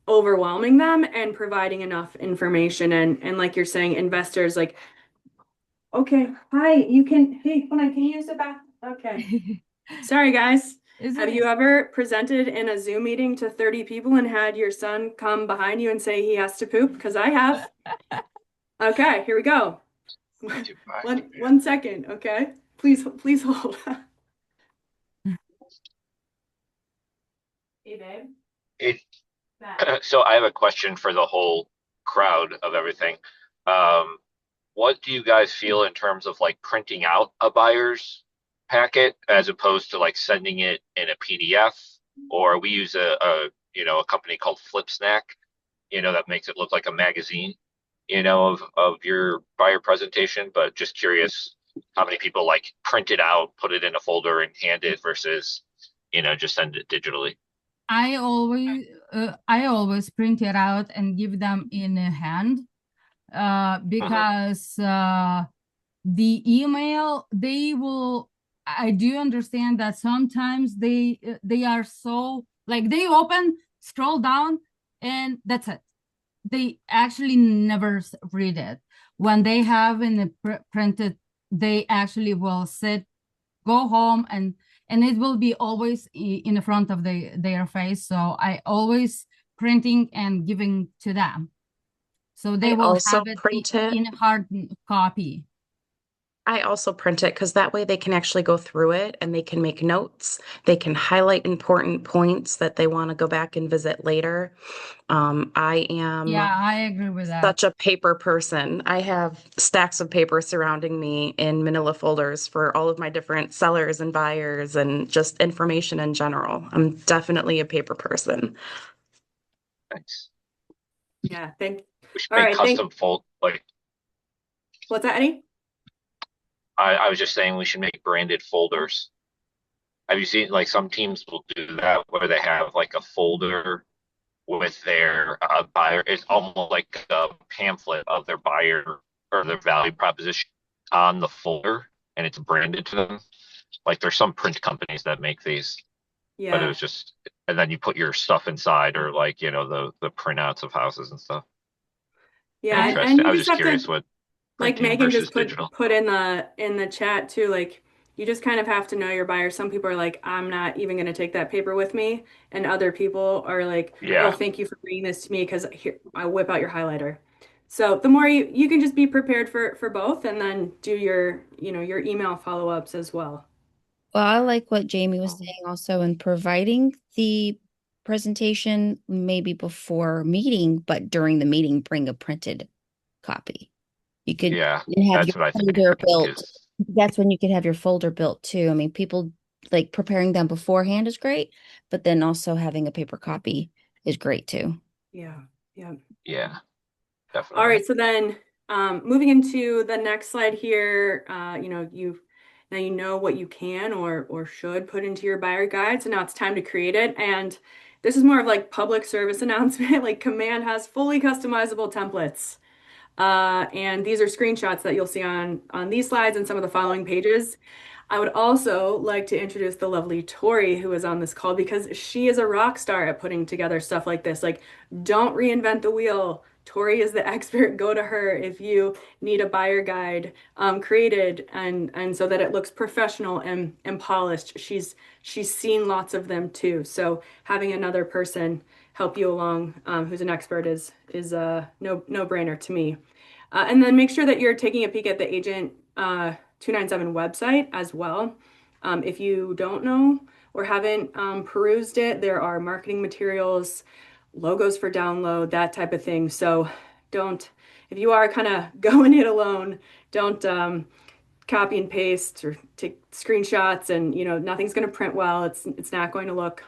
Speaker 2: overwhelming them and providing enough information. And like you're saying, investors like, okay, hi, hey, hold on, can you use the back? Okay. Sorry, guys.
Speaker 7: Is
Speaker 2: Have
Speaker 7: it
Speaker 2: you ever presented in a Zoom meeting to 30 people and had your son come behind you and say he has to poop? Because I have. Okay, here we go.
Speaker 4: 325.
Speaker 2: One second, okay? Please hold. Hey, babe.
Speaker 4: It,
Speaker 2: Matt.
Speaker 4: so I have a question for the whole crowd of everything. Um, what do you guys feel in terms of like printing out a buyer's packet as opposed to like sending it in a PDF? Or we use a company called FlipSnack, that makes it look like a magazine, of your buyer presentation. But just curious how many people like print it out, put it in a folder and hand it versus, just send it digitally.
Speaker 7: I always print it out and give them in a hand
Speaker 4: Mhm.
Speaker 7: because the email they will. I do understand that sometimes they are so like they open, scroll down, and that's it. They actually never read it. When they have in the printed, they actually will sit, go home, and it will be always in the front of their face. So I always printing and giving to them, so they
Speaker 8: I
Speaker 7: will
Speaker 8: also
Speaker 7: have it
Speaker 8: print it.
Speaker 7: in hard copy.
Speaker 8: I also print it because that way they can actually go through it and they can make notes. They can highlight important points that they want to go back and visit later. I
Speaker 7: Yeah,
Speaker 8: am
Speaker 7: I agree with that.
Speaker 8: such a paper person. I have stacks of paper surrounding me in manila folders for all of my different sellers and buyers and just information in general. I'm definitely a paper person.
Speaker 4: Thanks.
Speaker 2: Yeah, thank.
Speaker 4: We should
Speaker 2: All
Speaker 4: make
Speaker 2: right, thank.
Speaker 4: custom fold like
Speaker 2: What's that, Eddie?
Speaker 4: I was just saying we should make branded folders. Have you seen like some teams will do that where they have like a folder with their buyer? It's almost like a pamphlet of their buyer or their value proposition on the folder, and it's branded to them. Like there's some print companies that make these, but it
Speaker 2: Yeah,
Speaker 4: was just, and then you put your stuff inside, or like the printouts of houses and stuff.
Speaker 2: yeah, and
Speaker 4: Interesting. I
Speaker 2: you
Speaker 4: was
Speaker 2: just
Speaker 4: just
Speaker 2: have to,
Speaker 4: curious what
Speaker 2: like
Speaker 4: printing
Speaker 2: Megan just
Speaker 4: versus
Speaker 2: put
Speaker 4: digital.
Speaker 2: put in the chat too, like you just kind of have to know your buyer. Some people are like, I'm not even going to take that paper with me, and other people are like, oh,
Speaker 4: Yeah.
Speaker 2: thank you for bringing this to me because here I whip out your highlighter. So the more you can just be prepared for both, and then do your your email follow-ups as well.
Speaker 5: Well, I like what Jamie was saying also in providing the presentation maybe before meeting, but during the meeting, bring a printed copy. You could
Speaker 4: Yeah.
Speaker 5: have
Speaker 4: That's
Speaker 5: your
Speaker 4: what I
Speaker 5: folder
Speaker 4: think
Speaker 5: built.
Speaker 4: is,
Speaker 5: That's when you could have your folder built too. I mean, people like preparing them beforehand is great, but then also having a paper copy is great too.
Speaker 2: Yeah, yeah.
Speaker 4: yeah,
Speaker 2: All
Speaker 4: definitely.
Speaker 2: right, so then moving into the next slide here, now you know what you can or should put into your buyer guide. So now it's time to create it. And this is more of like public service announcement. Like Command has fully customizable templates. And these are screenshots that you'll see on these slides and some of the following pages. I would also like to introduce the lovely Tori who is on this call because she is a rock star at putting together stuff like this. Like, don't reinvent the wheel. Tori is the expert. Go to her if you need a buyer guide created and so that it looks professional and polished. She's seen lots of them too. So having another person help you along who's an expert is a no brainer to me. And then make sure that you're taking a peek at the Agent 297 website as well. If you don't know or haven't perused it, there are marketing materials, logos for download, that type of thing. So don't, if you are kind of going it alone, don't copy and paste or take screenshots and nothing's going to print well. It's not going to look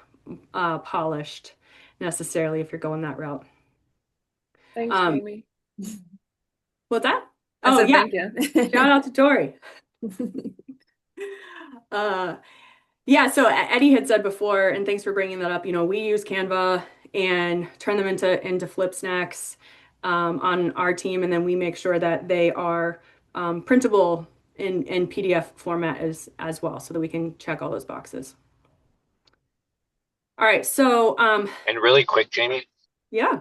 Speaker 2: polished necessarily if you're going that route.
Speaker 9: Thanks,
Speaker 2: Um,
Speaker 9: Jamie.
Speaker 2: what's that?
Speaker 9: I
Speaker 2: Oh
Speaker 9: said
Speaker 2: yeah,
Speaker 9: thank you.
Speaker 2: shout out to Tori. Uh, yeah, so Eddie had said before, and thanks for bringing that up. We use Canva and turn them into flip snacks on our team, and then we make sure that they are printable in PDF format as well, so that we can check all those boxes. All right, so
Speaker 4: And really quick, Jamie.
Speaker 2: yeah,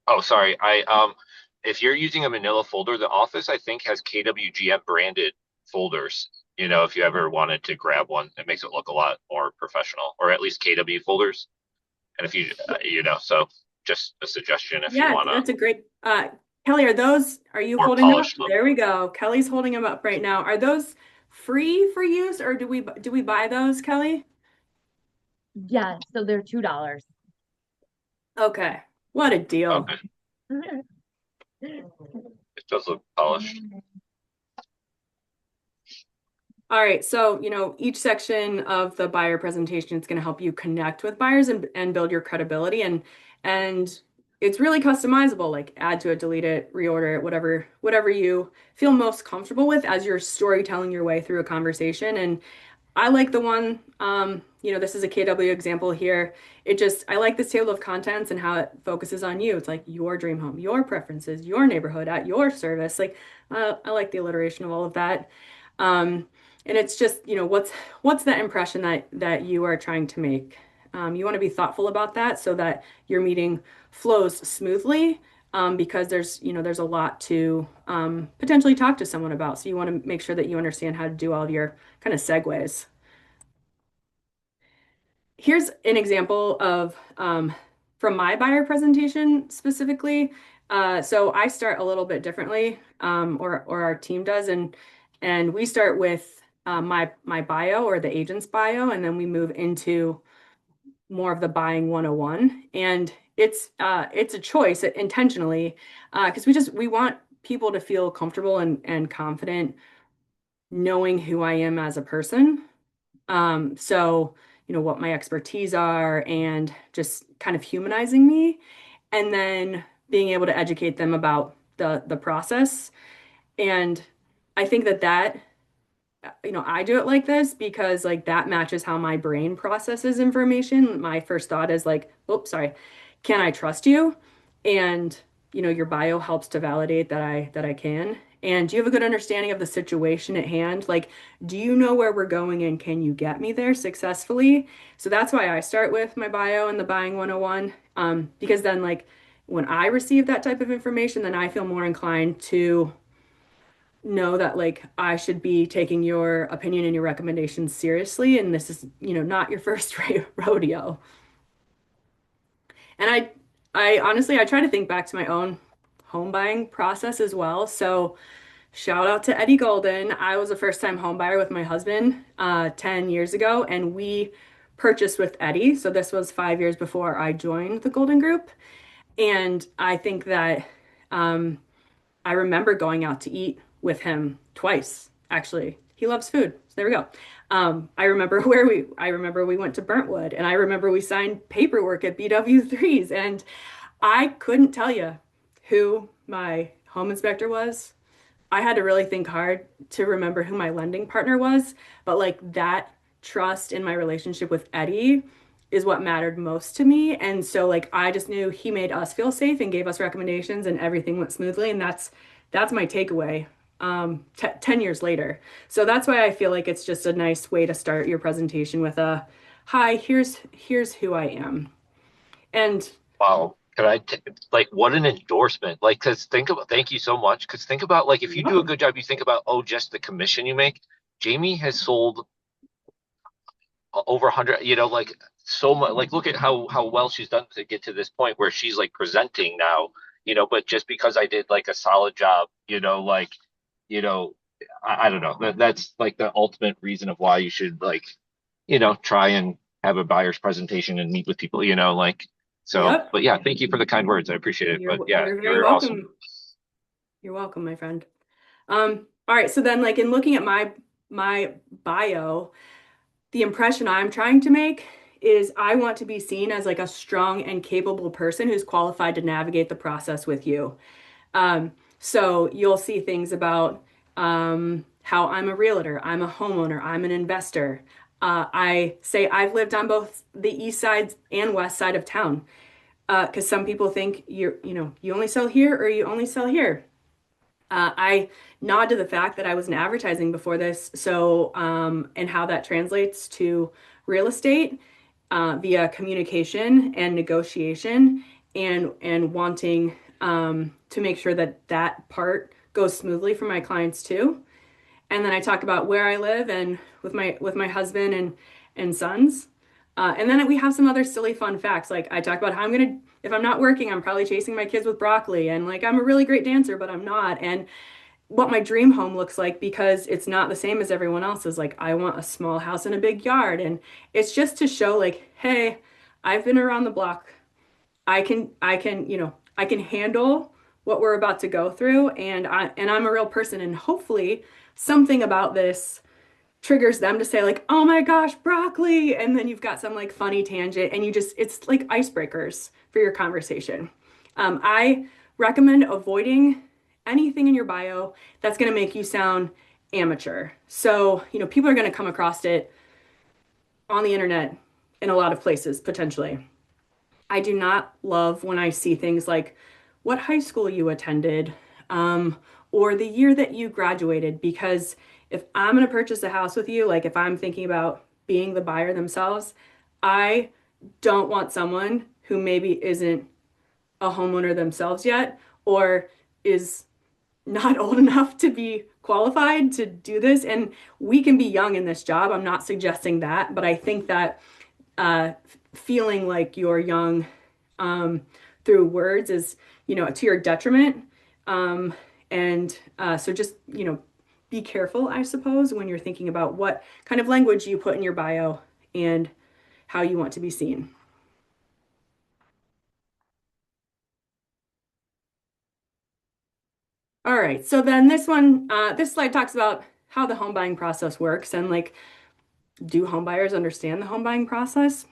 Speaker 4: Oh, sorry. If you're using a Manila folder, the office I think has KWGM branded folders. If you ever wanted to grab one, it makes it look a lot more professional, or at least KW folders. And if so just a suggestion if you
Speaker 2: yeah,
Speaker 4: want to
Speaker 2: that's a great. Kelly, are you
Speaker 4: more
Speaker 2: holding them up?
Speaker 4: polished look.
Speaker 2: There we go. Kelly's holding them up right now. Are those free for use, or do we buy those, Kelly?
Speaker 10: Yeah, so they're $2.
Speaker 2: Okay, what a deal.
Speaker 4: Okay, it does look polished.
Speaker 2: All right, so each section of the buyer presentation is going to help you connect with buyers and build your credibility and it's really customizable, like add to it, delete it, reorder it, whatever you feel most comfortable with as you're storytelling your way through a conversation. And I like the one, this is a KW example here. I like this table of contents and how it focuses on you. It's like your dream home, your preferences, your neighborhood at your service. Like, I like the alliteration of all of that. And it's just, what's the impression that you are trying to make? You want to be thoughtful about that so that your meeting flows smoothly, because there's a lot to potentially talk to someone about. So you want to make sure that you understand how to do all of your kind of segues. Here's an example of from my buyer presentation specifically. So I start a little bit differently, or our team does, and we start with my bio or the agent's bio, and then we move into more of the buying 101. And it's a choice intentionally, because we want people to feel comfortable and confident knowing who I am as a person. So, what my expertise are and just kind of humanizing me, and then being able to educate them about the process. And I think that I do it like this because like that matches how my brain processes information. My first thought is like, oops, sorry, can I trust you? And your bio helps to validate that I can. And do you have a good understanding of the situation at hand? Like, do you know where we're going and can you get me there successfully? So that's why I start with my bio and the buying 101. Because then like when I receive that type of information, then I feel more inclined to know that like I should be taking your opinion and your recommendations seriously, and this is, not your first rodeo. And I honestly, I try to think back to my own home buying process as well. So shout out to Eddie Golden. I was a first-time home buyer with my husband 10 years ago, and we purchased with Eddie. So this was 5 years before I joined the Golden Group. And I think that I remember going out to eat with him twice, actually. He loves food. So there we go. I remember we went to Burntwood, and I remember we signed paperwork at BW3s, and I couldn't tell you who my home inspector was. I had to really think hard to remember who my lending partner was, but like that trust in my relationship with Eddie is what mattered most to me. And so like I just knew he made us feel safe and gave us recommendations and everything went smoothly. And that's my takeaway 10 years later. So that's why I feel like it's just a nice way to start your presentation with a hi, here's who I am. And
Speaker 4: Wow. Could I like what an endorsement? Like, cause thank you so much. Cause think about like if
Speaker 2: you're
Speaker 4: you do a
Speaker 2: welcome.
Speaker 4: good job, you think about just the commission you make. Jamie has sold over 100, like so much. Like look at how well she's done to get to this point where she's like presenting now, but just because I did like a solid job, you know, I don't know. That's like the ultimate reason of why you should like, try and have a buyer's presentation and meet with people, like so.
Speaker 2: Yep.
Speaker 4: But yeah, thank you for the kind words. I appreciate it. But yeah,
Speaker 2: You're very
Speaker 4: you're awesome.
Speaker 2: welcome. You're welcome, my friend. All right, so then like in looking at my bio, the impression I'm trying to make is I want to be seen as like a strong and capable person who's qualified to navigate the process with you. So you'll see things about how I'm a realtor, I'm a homeowner, I'm an investor. I say I've lived on both the east side and west side of town. Because some people think you only sell here or you only sell here. I nod to the fact that I was in advertising before this, so and how that translates to real estate via communication and negotiation, and wanting to make sure that that part goes smoothly for my clients too. And then I talk about where I live and with my husband and sons. And then we have some other silly fun facts. Like I talk about how if I'm not working, I'm probably chasing my kids with broccoli. And like I'm a really great dancer, but I'm not. And what my dream home looks like because it's not the same as everyone else's. Like I want a small house and a big yard. And it's just to show like, hey, I've been around the block. I can handle what we're about to go through, and I'm a real person, and hopefully something about this triggers them to say like, "Oh my gosh, broccoli." And then you've got some like funny tangent and it's like icebreakers for your conversation. I recommend avoiding anything in your bio that's going to make you sound amateur. So, people are going to come across it on the internet in a lot of places potentially. I do not love when I see things like what high school you attended, um, or the year that you graduated, because if I'm going to purchase a house with you, like if I'm thinking about being the buyer themselves, I don't want someone who maybe isn't a homeowner themselves yet or is not old enough to be qualified to do this. And we can be young in this job. I'm not suggesting that, but I think that uh, feeling like you're young um, through words is, to your detriment. Um, and so just, be careful, I suppose, when you're thinking about what kind of language you put in your bio and how you want to be seen. All right, so then this slide talks about how the home buying process works. And like Do home buyers understand the home buying process?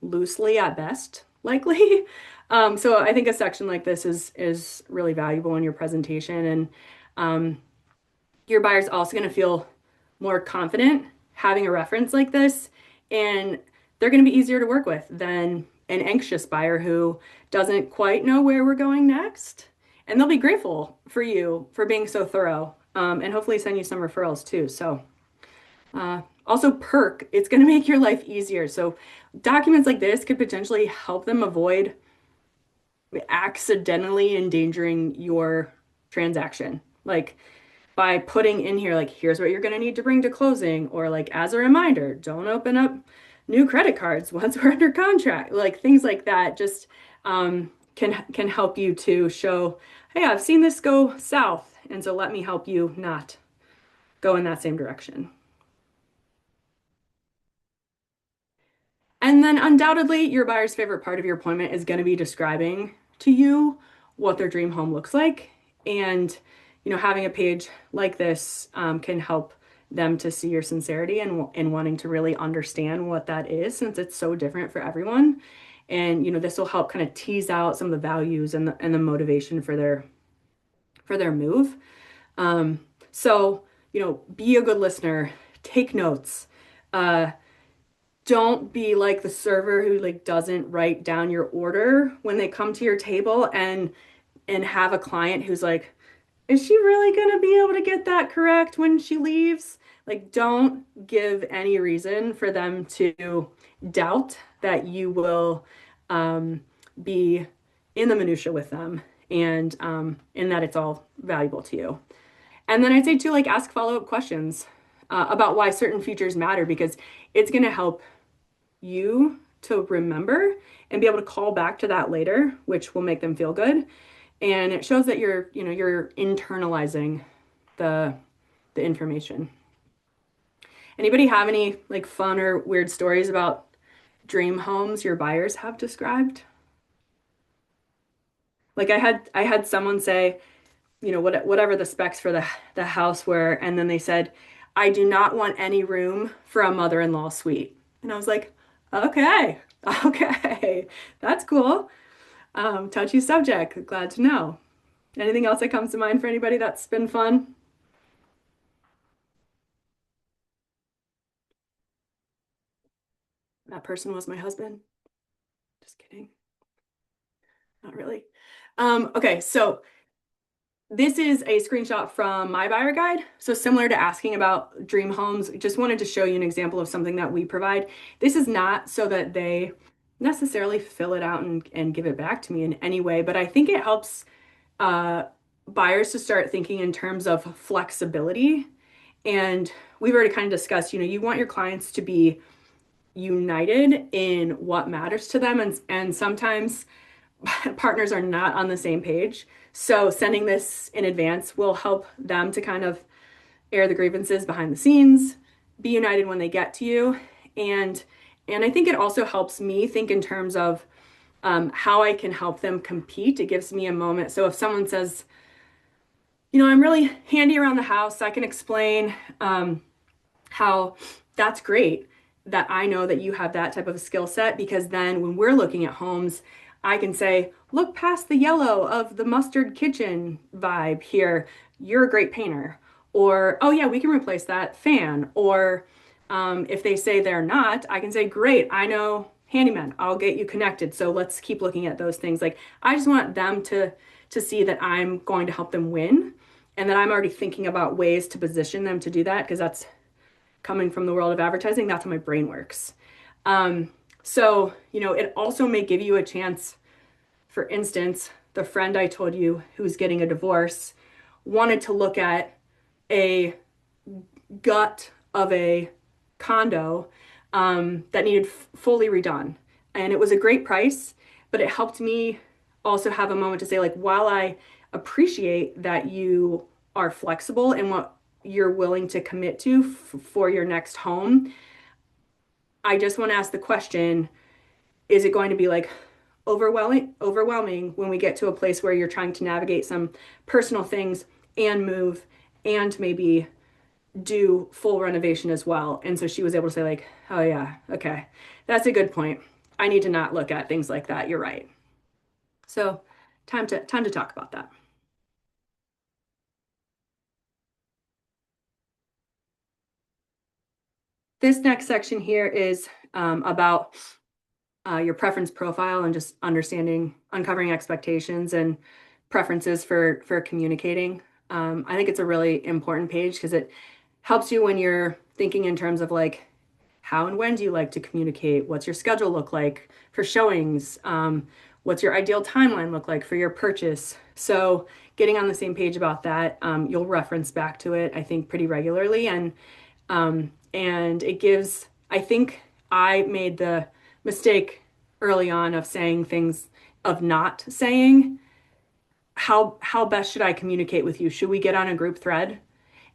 Speaker 2: Loosely at best, likely. So I think a section like this is really valuable in your presentation, and your buyer's also going to feel more confident having a reference like this, and they're going to be easier to work with than an anxious buyer who doesn't quite know where we're going next. And they'll be grateful for you for being so thorough, and hopefully send you some referrals too. So also perk, it's going to make your life easier. So documents like this could potentially help them avoid accidentally endangering your transaction. Like by putting in here, like, here's what you're going to need to bring to closing, or like, as a reminder, don't open up new credit cards once we're under contract. Like things like that just can help you to show, hey, I've seen this go south, and so let me help you not go in that same direction. And then undoubtedly, your buyer's favorite part of your appointment is going to be describing to you what their dream home looks like. And, having a page like this can help them to see your sincerity and wanting to really understand what that is, since it's so different for everyone. And, this will help kind of tease out some of the values and the motivation for their move. So, be a good listener, take notes. Don't be like the server who like doesn't write down your order when they come to your table, and have a client who's like, is she really going to be able to get that correct when she leaves? Like, don't give any reason for them to doubt that you will be in the minutia with them, and in that it's all valuable to you. And then I'd say too, like, ask follow-up questions about why certain features matter, because it's going to help you to remember and be able to call back to that later, which will make them feel good. And it shows that you're internalizing the information. Anybody have any like fun or weird stories about dream homes your buyers have described? Like I had someone say, whatever the specs for the house were, and then they said, I do not want any room for a mother-in-law suite. And I was like, okay, okay, that's cool. Touchy subject, glad to know. Anything else that comes to mind for anybody that's been fun? That person was my husband. Just kidding. Not really. Okay, so this is a screenshot from my buyer guide. So similar to asking about dream homes, just wanted to show you an example of something that we provide. This is not so that they necessarily fill it out and give it back to me in any way, but I think it helps buyers to start thinking in terms of flexibility. And we've already kind of discussed, you want your clients to be united in what matters to them, and sometimes partners are not on the same page. So sending this in advance will help them to kind of air the grievances behind the scenes, be united when they get to you. And I think it also helps me think in terms of how I can help them compete. It gives me a moment. So if someone says, I'm really handy around the house, I can explain how that's great that I know that you have that type of a skill set, because then when we're looking at homes, I can say, look past the yellow of the mustard kitchen vibe here. You're a great painter. Or, oh yeah, we can replace that fan. Or if they say they're not, I can say, great, I know handyman. I'll get you connected. So let's keep looking at those things. Like, I just want them to see that I'm going to help them win, and that I'm already thinking about ways to position them to do that, because that's coming from the world of advertising. That's how my brain works. So, it also may give you a chance. For instance, the friend I told you who's getting a divorce wanted to look at a gut of a condo that needed fully redone. And it was a great price, but it helped me also have a moment to say, like, while I appreciate that you are flexible in what you're willing to commit to for your next home, I just want to ask the question, is it going to be like overwhelming when we get to a place where you're trying to navigate some personal things and move and maybe do full renovation as well. And so she was able to say like, oh yeah, okay, that's a good point. I need to not look at things like that. You're right. So time to talk about that. This next section here is about your preference profile and just uncovering expectations and preferences for communicating. I think it's a really important page because it helps you when you're thinking in terms of like, how and when do you like to communicate? What's your schedule look like for showings? What's your ideal timeline look like for your purchase? So getting on the same page about that, you'll reference back to it, I think, pretty regularly. And it gives, I think I made the mistake early on of saying things, of not saying, how best should I communicate with you? Should we get on a group thread?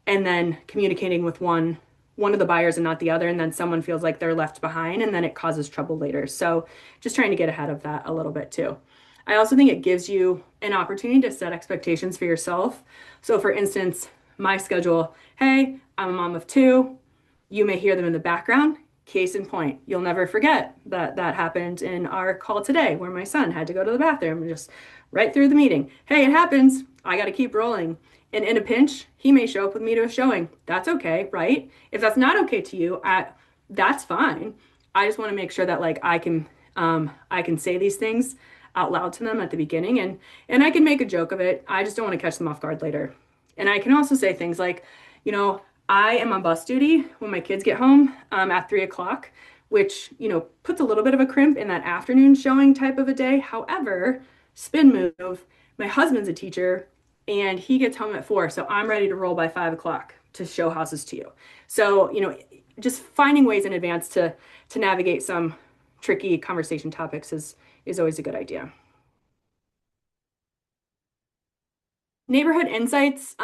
Speaker 2: And then communicating with one of the buyers and not the other, and then someone feels like they're left behind, and then it causes trouble later. So just trying to get ahead of that a little bit too. I also think it gives you an opportunity to set expectations for yourself. So for instance, my schedule, hey, I'm a mom of two. You may hear them in the background. Case in point, you'll never forget that that happened in our call today where my son had to go to the bathroom and just right through the meeting. Hey, it happens. I got to keep rolling. And in a pinch, he may show up with me to a showing. That's okay, right? If that's not okay to you, that's fine. I just want to make sure that like I can say these things out loud to them at the beginning, and I can make a joke of it. I just don't want to catch them off guard later. And I can also say things like, you know, I am on bus duty when my kids get home at 3 o'clock, which, you know, puts a little bit of a crimp in that afternoon showing type of a day. However, spin move, my husband's a teacher and he gets home at 4. So I'm ready to roll by 5 o'clock to show houses to you. So, you know, just finding ways in advance to navigate some tricky conversation topics is always a good idea. Neighborhood insights.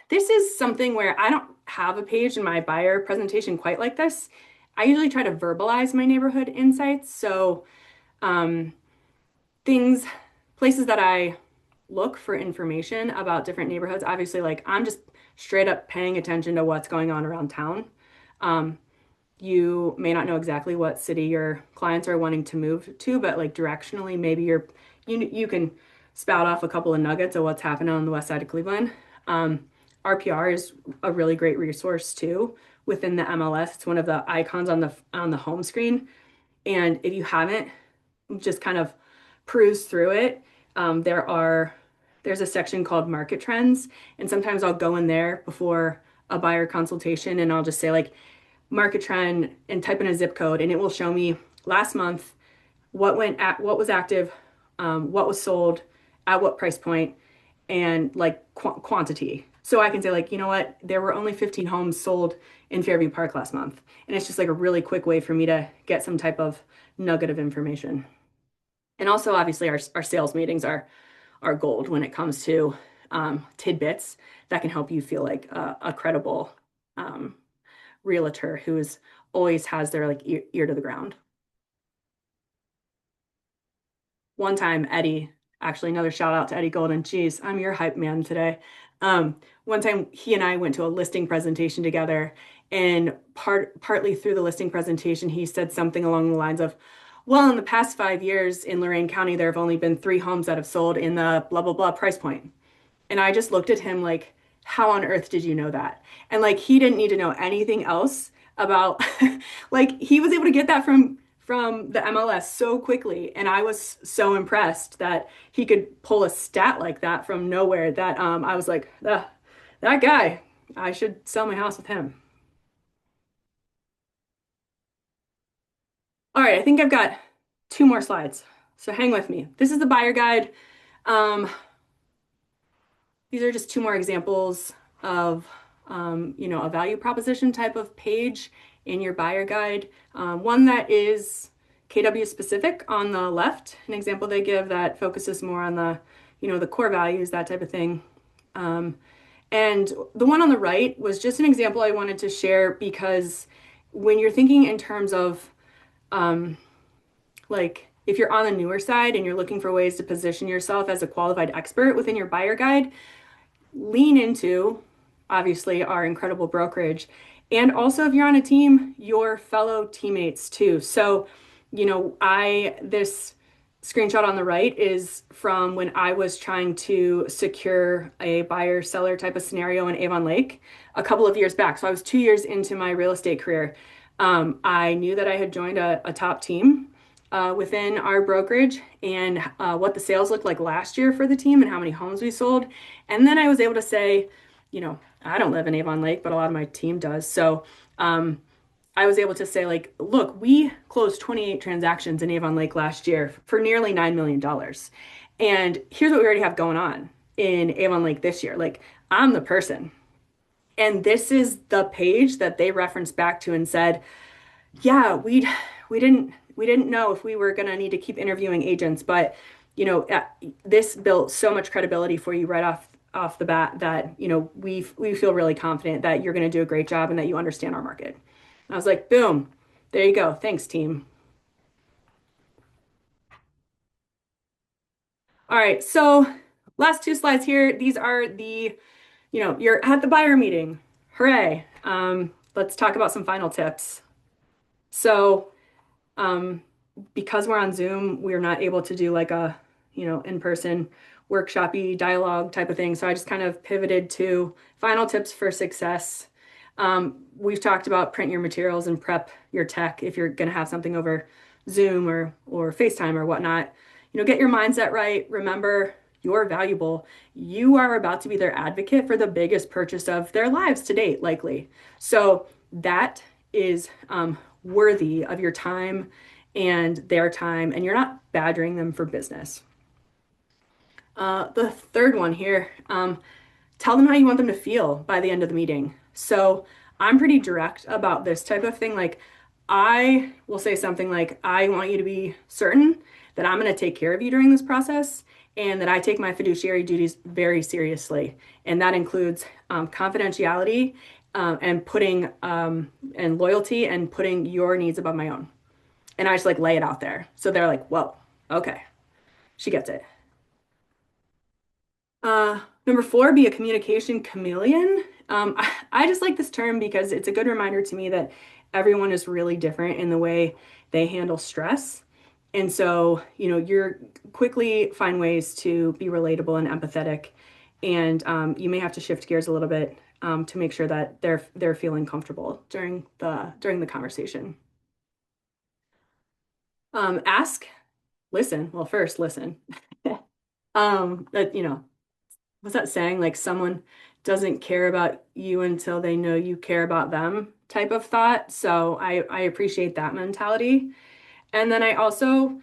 Speaker 2: This is something where I don't have a page in my buyer presentation quite like this. I usually try to verbalize my neighborhood insights. So places that I look for information about different neighborhoods. Obviously, like I'm just straight up paying attention to what's going on around town. You may not know exactly what city your clients are wanting to move to, but like directionally, maybe you can spout off a couple of nuggets of what's happening on the west side of Cleveland. RPR is a really great resource too within the MLS. It's one of the icons on the home screen. And if you haven't, just kind of peruse through it. There's a section called market trends, and sometimes I'll go in there before a buyer consultation and I'll just say like market trend and type in a zip code, and it will show me last month what was active, what was sold at what price point, and like quantity. So I can say like, you know what, there were only 15 homes sold in Fairview Park last month. And it's just like a really quick way for me to get some type of nugget of information. And also obviously our sales meetings are gold when it comes to tidbits that can help you feel like a credible realtor who's always has their like ear to the ground. One time, Eddie, actually another shout out to Eddie Golden. Geez, I'm your hype man today. One time he and I went to a listing presentation together, and partly through the listing presentation, he said something along the lines of, well, in the past 5 years in Lorain County, there have only been 3 homes that have sold in the blah, blah, blah price point. And I just looked at him like, how on earth did you know that? And like, he didn't need to know anything else about, like, he was able to get that from the MLS so quickly. And I was so impressed that he could pull a stat like that from nowhere that I was like, that guy, I should sell my house with him. All right, I think I've got 2 more slides. So hang with me. This is the buyer guide. These are just 2 more examples of, you know, a value proposition type of page in your buyer guide. One that is KW specific on the left, an example they give that focuses more on the, you know, the core values, that type of thing. And the one on the right was just an example I wanted to share because when you're thinking in terms of, like if you're on the newer side and you're looking for ways to position yourself as a qualified expert within your buyer guide, lean into obviously our incredible brokerage. And also if you're on a team, your fellow teammates too. So, this screenshot on the right is from when I was trying to secure a buyer seller type of scenario in Avon Lake a couple of years back. So I was 2 years into my real estate career. I knew that I had joined a top team within our brokerage and what the sales looked like last year for the team and how many homes we sold. And then I was able to say, I don't live in Avon Lake, but a lot of my team does. So I was able to say, like, look, we closed 28 transactions in Avon Lake last year for nearly $9 million. And here's what we already have going on in Avon Lake this year. Like, I'm the person. And this is the page that they referenced back to and said, yeah, we didn't know if we were going to need to keep interviewing agents, but this built so much credibility for you right off the bat that we feel really confident that you're going to do a great job and that you understand our market. And I was like, boom, there you go. Thanks, team. All right, so last two slides here. These are you're at the buyer meeting. Hooray. Let's talk about some final tips. So because we're on Zoom, we're not able to do like a, in-person workshop-y dialogue type of thing. So I just kind of pivoted to final tips for success. We've talked about print your materials and prep your tech if you're going to have something over Zoom or FaceTime or whatnot. Get your mindset right. Remember, you're valuable. You are about to be their advocate for the biggest purchase of their lives to date, likely. So that is worthy of your time and their time, and you're not badgering them for business. The third one here, tell them how you want them to feel by the end of the meeting. So I'm pretty direct about this type of thing. Like, I will say something like, I want you to be certain that I'm going to take care of you during this process and that I take my fiduciary duties very seriously. And that includes confidentiality and putting and loyalty and putting your needs above my own. And I just like lay it out there. So they're like, whoa, okay, she gets it. Number 4, be a communication chameleon. I just like this term because it's a good reminder to me that everyone is really different in the way they handle stress. And so, you're quickly find ways to be relatable and empathetic. And you may have to shift gears a little bit to make sure that they're feeling comfortable during the conversation. Ask, listen. Well, first listen. What's that saying? Like, someone doesn't care about you until they know you care about them type of thought. So I appreciate that mentality. And then I also,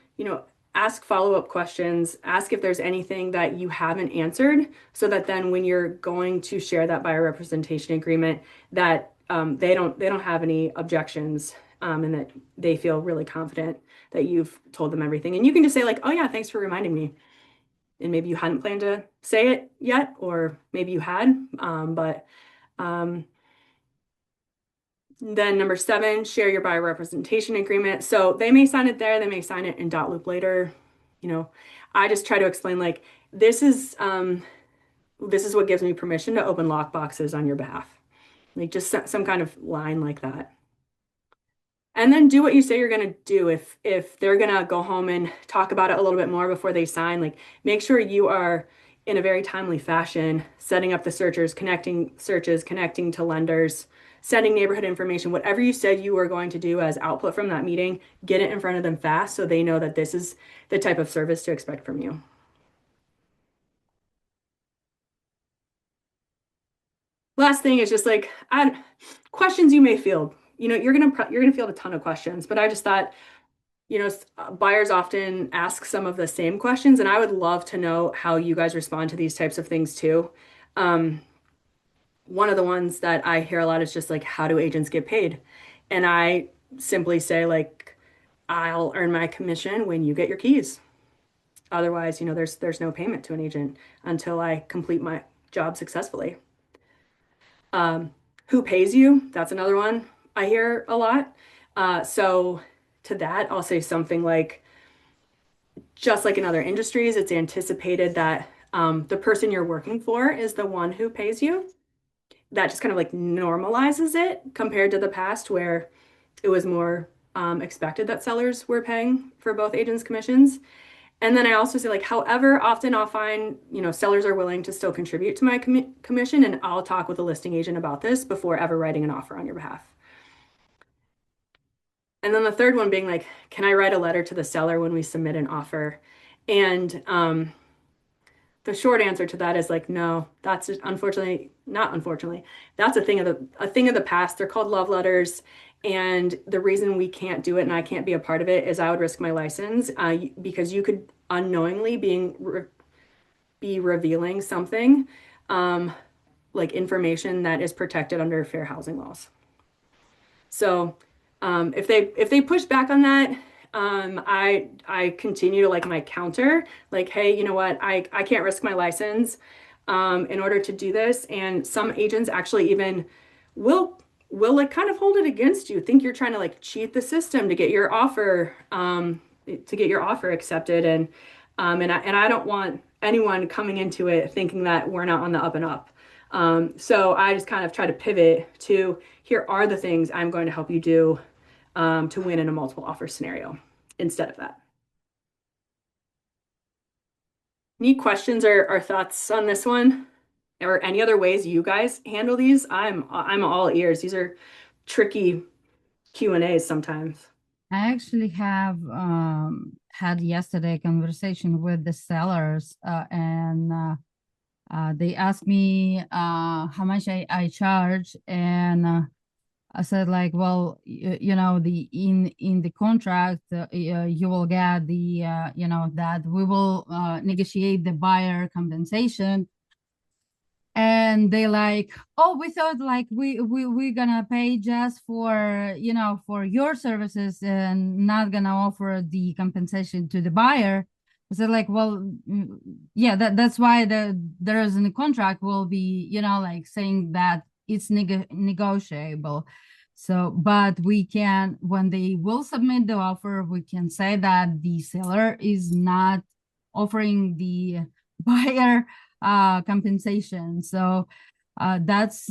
Speaker 2: ask follow-up questions, ask if there's anything that you haven't answered so that then when you're going to share that buyer representation agreement, that they don't have any objections and that they feel really confident that you've told them everything. And you can just say like, oh yeah, thanks for reminding me. And maybe you hadn't planned to say it yet, or maybe you had, but then number 7, share your buyer representation agreement. So they may sign it there, they may sign it in dot loop later. I just try to explain like this is what gives me permission to open lock boxes on your behalf. Like just some kind of line like that. And then do what you say you're going to do. If they're going to go home and talk about it a little bit more before they sign, like make sure you are in a very timely fashion, setting up the searches, connecting to lenders, sending neighborhood information, whatever you said you were going to do as output from that meeting, get it in front of them fast so they know that this is the type of service to expect from you. Last thing is just like questions you may field. You're gonna field a ton of questions, but I just thought, buyers often ask some of the same questions, and I would love to know how you guys respond to these types of things too. One of the ones that I hear a lot is just like, how do agents get paid? And I simply say like, I'll earn my commission when you get your keys. Otherwise, there's no payment to an agent until I complete my job successfully. Who pays you? That's another one I hear a lot. So to that, I'll say something like, just like in other industries, it's anticipated that the person you're working for is the one who pays you. that just kind of like normalizes it compared to the past where it was more expected that sellers were paying for both agents' commissions. And then I also say, like, however often I'll find, sellers are willing to still contribute to my commission, and I'll talk with a listing agent about this before ever writing an offer on your behalf. And then the third one being like, can I write a letter to the seller when we submit an offer? And the short answer to that is like, no, that's unfortunately, not unfortunately, that's a thing of the past. They're called love letters. And the reason we can't do it and I can't be a part of it is I would risk my license because you could unknowingly be revealing something like information that is protected under fair housing laws. So if they push back on that, I continue to like my counter, like, hey, you know what? I can't risk my license in order to do this. And some agents actually even will like kind of hold it against you, think you're trying to like cheat the system to get your offer accepted. And I don't want anyone coming into it thinking that we're not on the up and up. So I just kind of try to pivot to here are the things I'm going to help you do to win in a multiple offer scenario instead of that. Any questions or thoughts on this one? Or any other ways you guys handle these? I'm all ears. These are tricky Q&As sometimes.
Speaker 7: I actually have had yesterday a conversation with the sellers and they asked me how much I charge, and I said like, well, the in the contract you will get the that we will negotiate the buyer compensation. And they like, oh, we thought like we're gonna pay just for for your services and not gonna offer the compensation to the buyer. I said like, well, yeah, that's why there is in the contract will be like saying that it's negotiable. So, but we can, when they will submit the offer, we can say that the seller is not offering the buyer compensation. So that's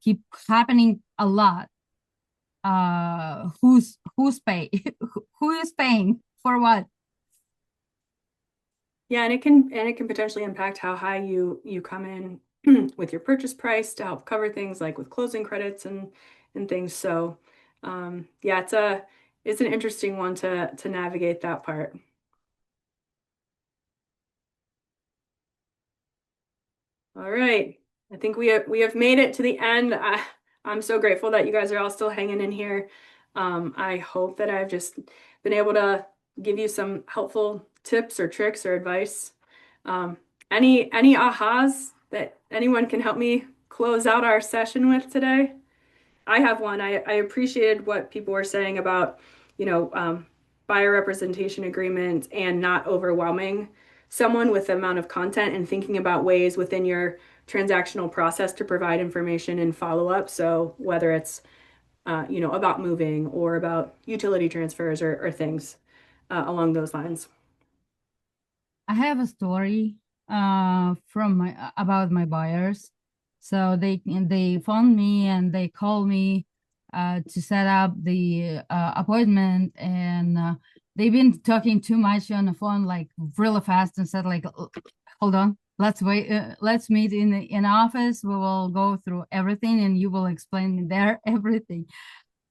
Speaker 7: keep happening a lot. Who's pay who is paying for what?
Speaker 2: Yeah, and it can potentially impact how high you come in with your purchase price to help cover things like with closing credits and things. So yeah, it's an interesting one to navigate that part. All right. I think we have made it to the end. I'm so grateful that you guys are all still hanging in here. I hope that I've just been able to give you some helpful tips or tricks or advice. Any ahas that anyone can help me close out our session with today? I have one. I appreciated what people were saying about, buyer representation agreements and not overwhelming someone with the amount of content and thinking about ways within your transactional process to provide information and follow up. So whether it's, about moving or about utility transfers or things along those lines.
Speaker 7: I have a story from my about my buyers. So they phoned me and they called me to set up the appointment, and they've been talking too much on the phone, like really fast, and said like, hold on, let's wait, let's meet in office. We will go through everything and you will explain me there everything.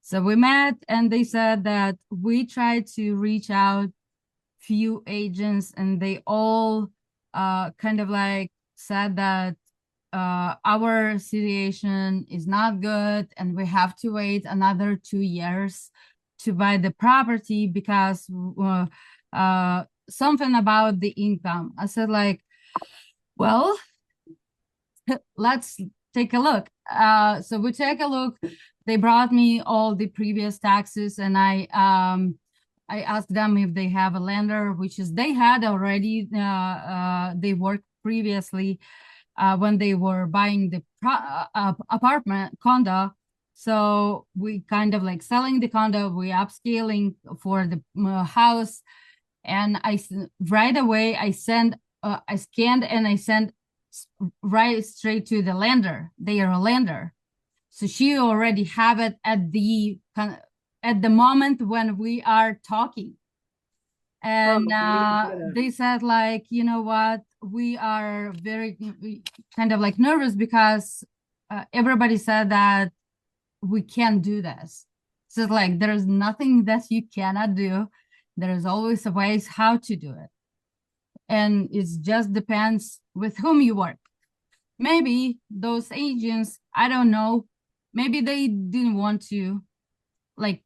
Speaker 7: So we met and they said that we tried to reach out few agents and they all kind of like said that our situation is not good and we have to wait another 2 years to buy the property because something about the income. I said like, well, let's take a look. So we take a look. They brought me all the previous taxes, and I asked them if they have a lender, which is they had already. They worked previously when they were buying the apartment condo. So we kind of like selling the condo, we upscaling for the house, and right away I scanned and I sent right straight to the lender. They are a lender. So she already have it at the moment when we are talking. And they said, like, you know what, we are very kind of like nervous because everybody said that we can't do this. So it's like there's nothing that you cannot do. There's always a ways how to do it. And it just depends with whom you work. Maybe those agents, I don't know, maybe they didn't want to like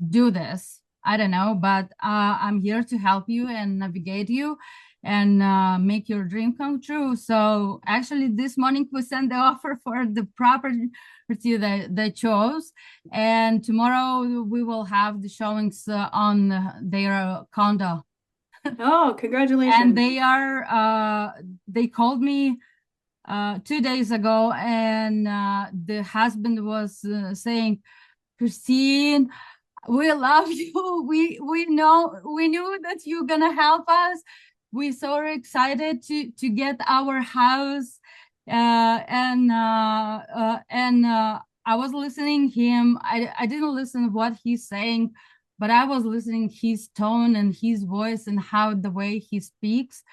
Speaker 7: do this. I don't know, but I'm here to help you and navigate you and make your dream come true. So actually this morning we sent the offer for the property that they chose, and tomorrow we will have the showings on their condo.
Speaker 2: Oh, congratulations.
Speaker 7: And they called me 2 days ago, and the husband was saying, Christine, we love you. We knew that you're gonna help us. We're so excited to get our house. And I was listening him. I didn't listen what he's saying, but I was listening his tone and his voice and how the way he speaks.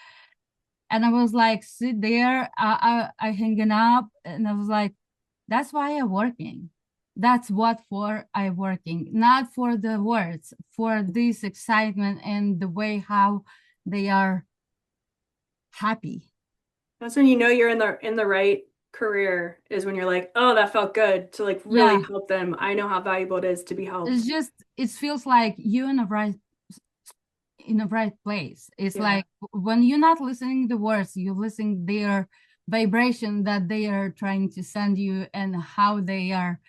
Speaker 7: And I was like, sit there. I hanging up, and I was like, that's why I'm working. That's what for I working, not for the words, for this excitement and the way how they are happy.
Speaker 2: That's when you know you're in the right career, is when you're like, oh, that felt good to like really help them. I know how valuable it is to be helped.
Speaker 7: It's just, it feels like you're in the right place. It's like when you're not listening the words, you listen their vibration that they are trying to send you and how they are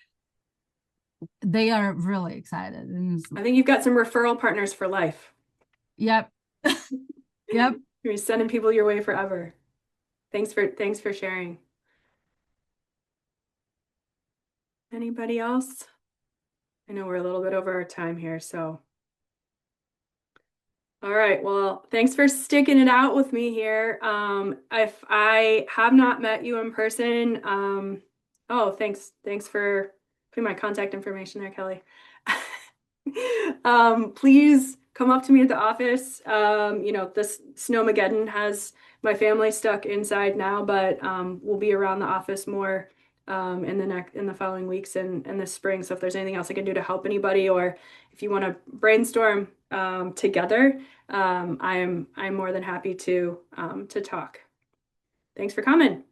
Speaker 7: really excited. And
Speaker 2: I think you've got some referral partners for life.
Speaker 7: Yep. Yep.
Speaker 2: You're sending people your way forever. Thanks for sharing. Anybody else? I know we're a little bit over our time here, so. All right, well, thanks for sticking it out with me here. If I have not met you in person, oh, thanks for putting my contact information there, Kelly. Please come up to me at the office. This Snowmageddon has my family stuck inside now, but we'll be around the office more in the following weeks and this spring. So if there's anything else I can do to help anybody, or if you want to brainstorm together, I'm more than happy to talk. Thanks for coming.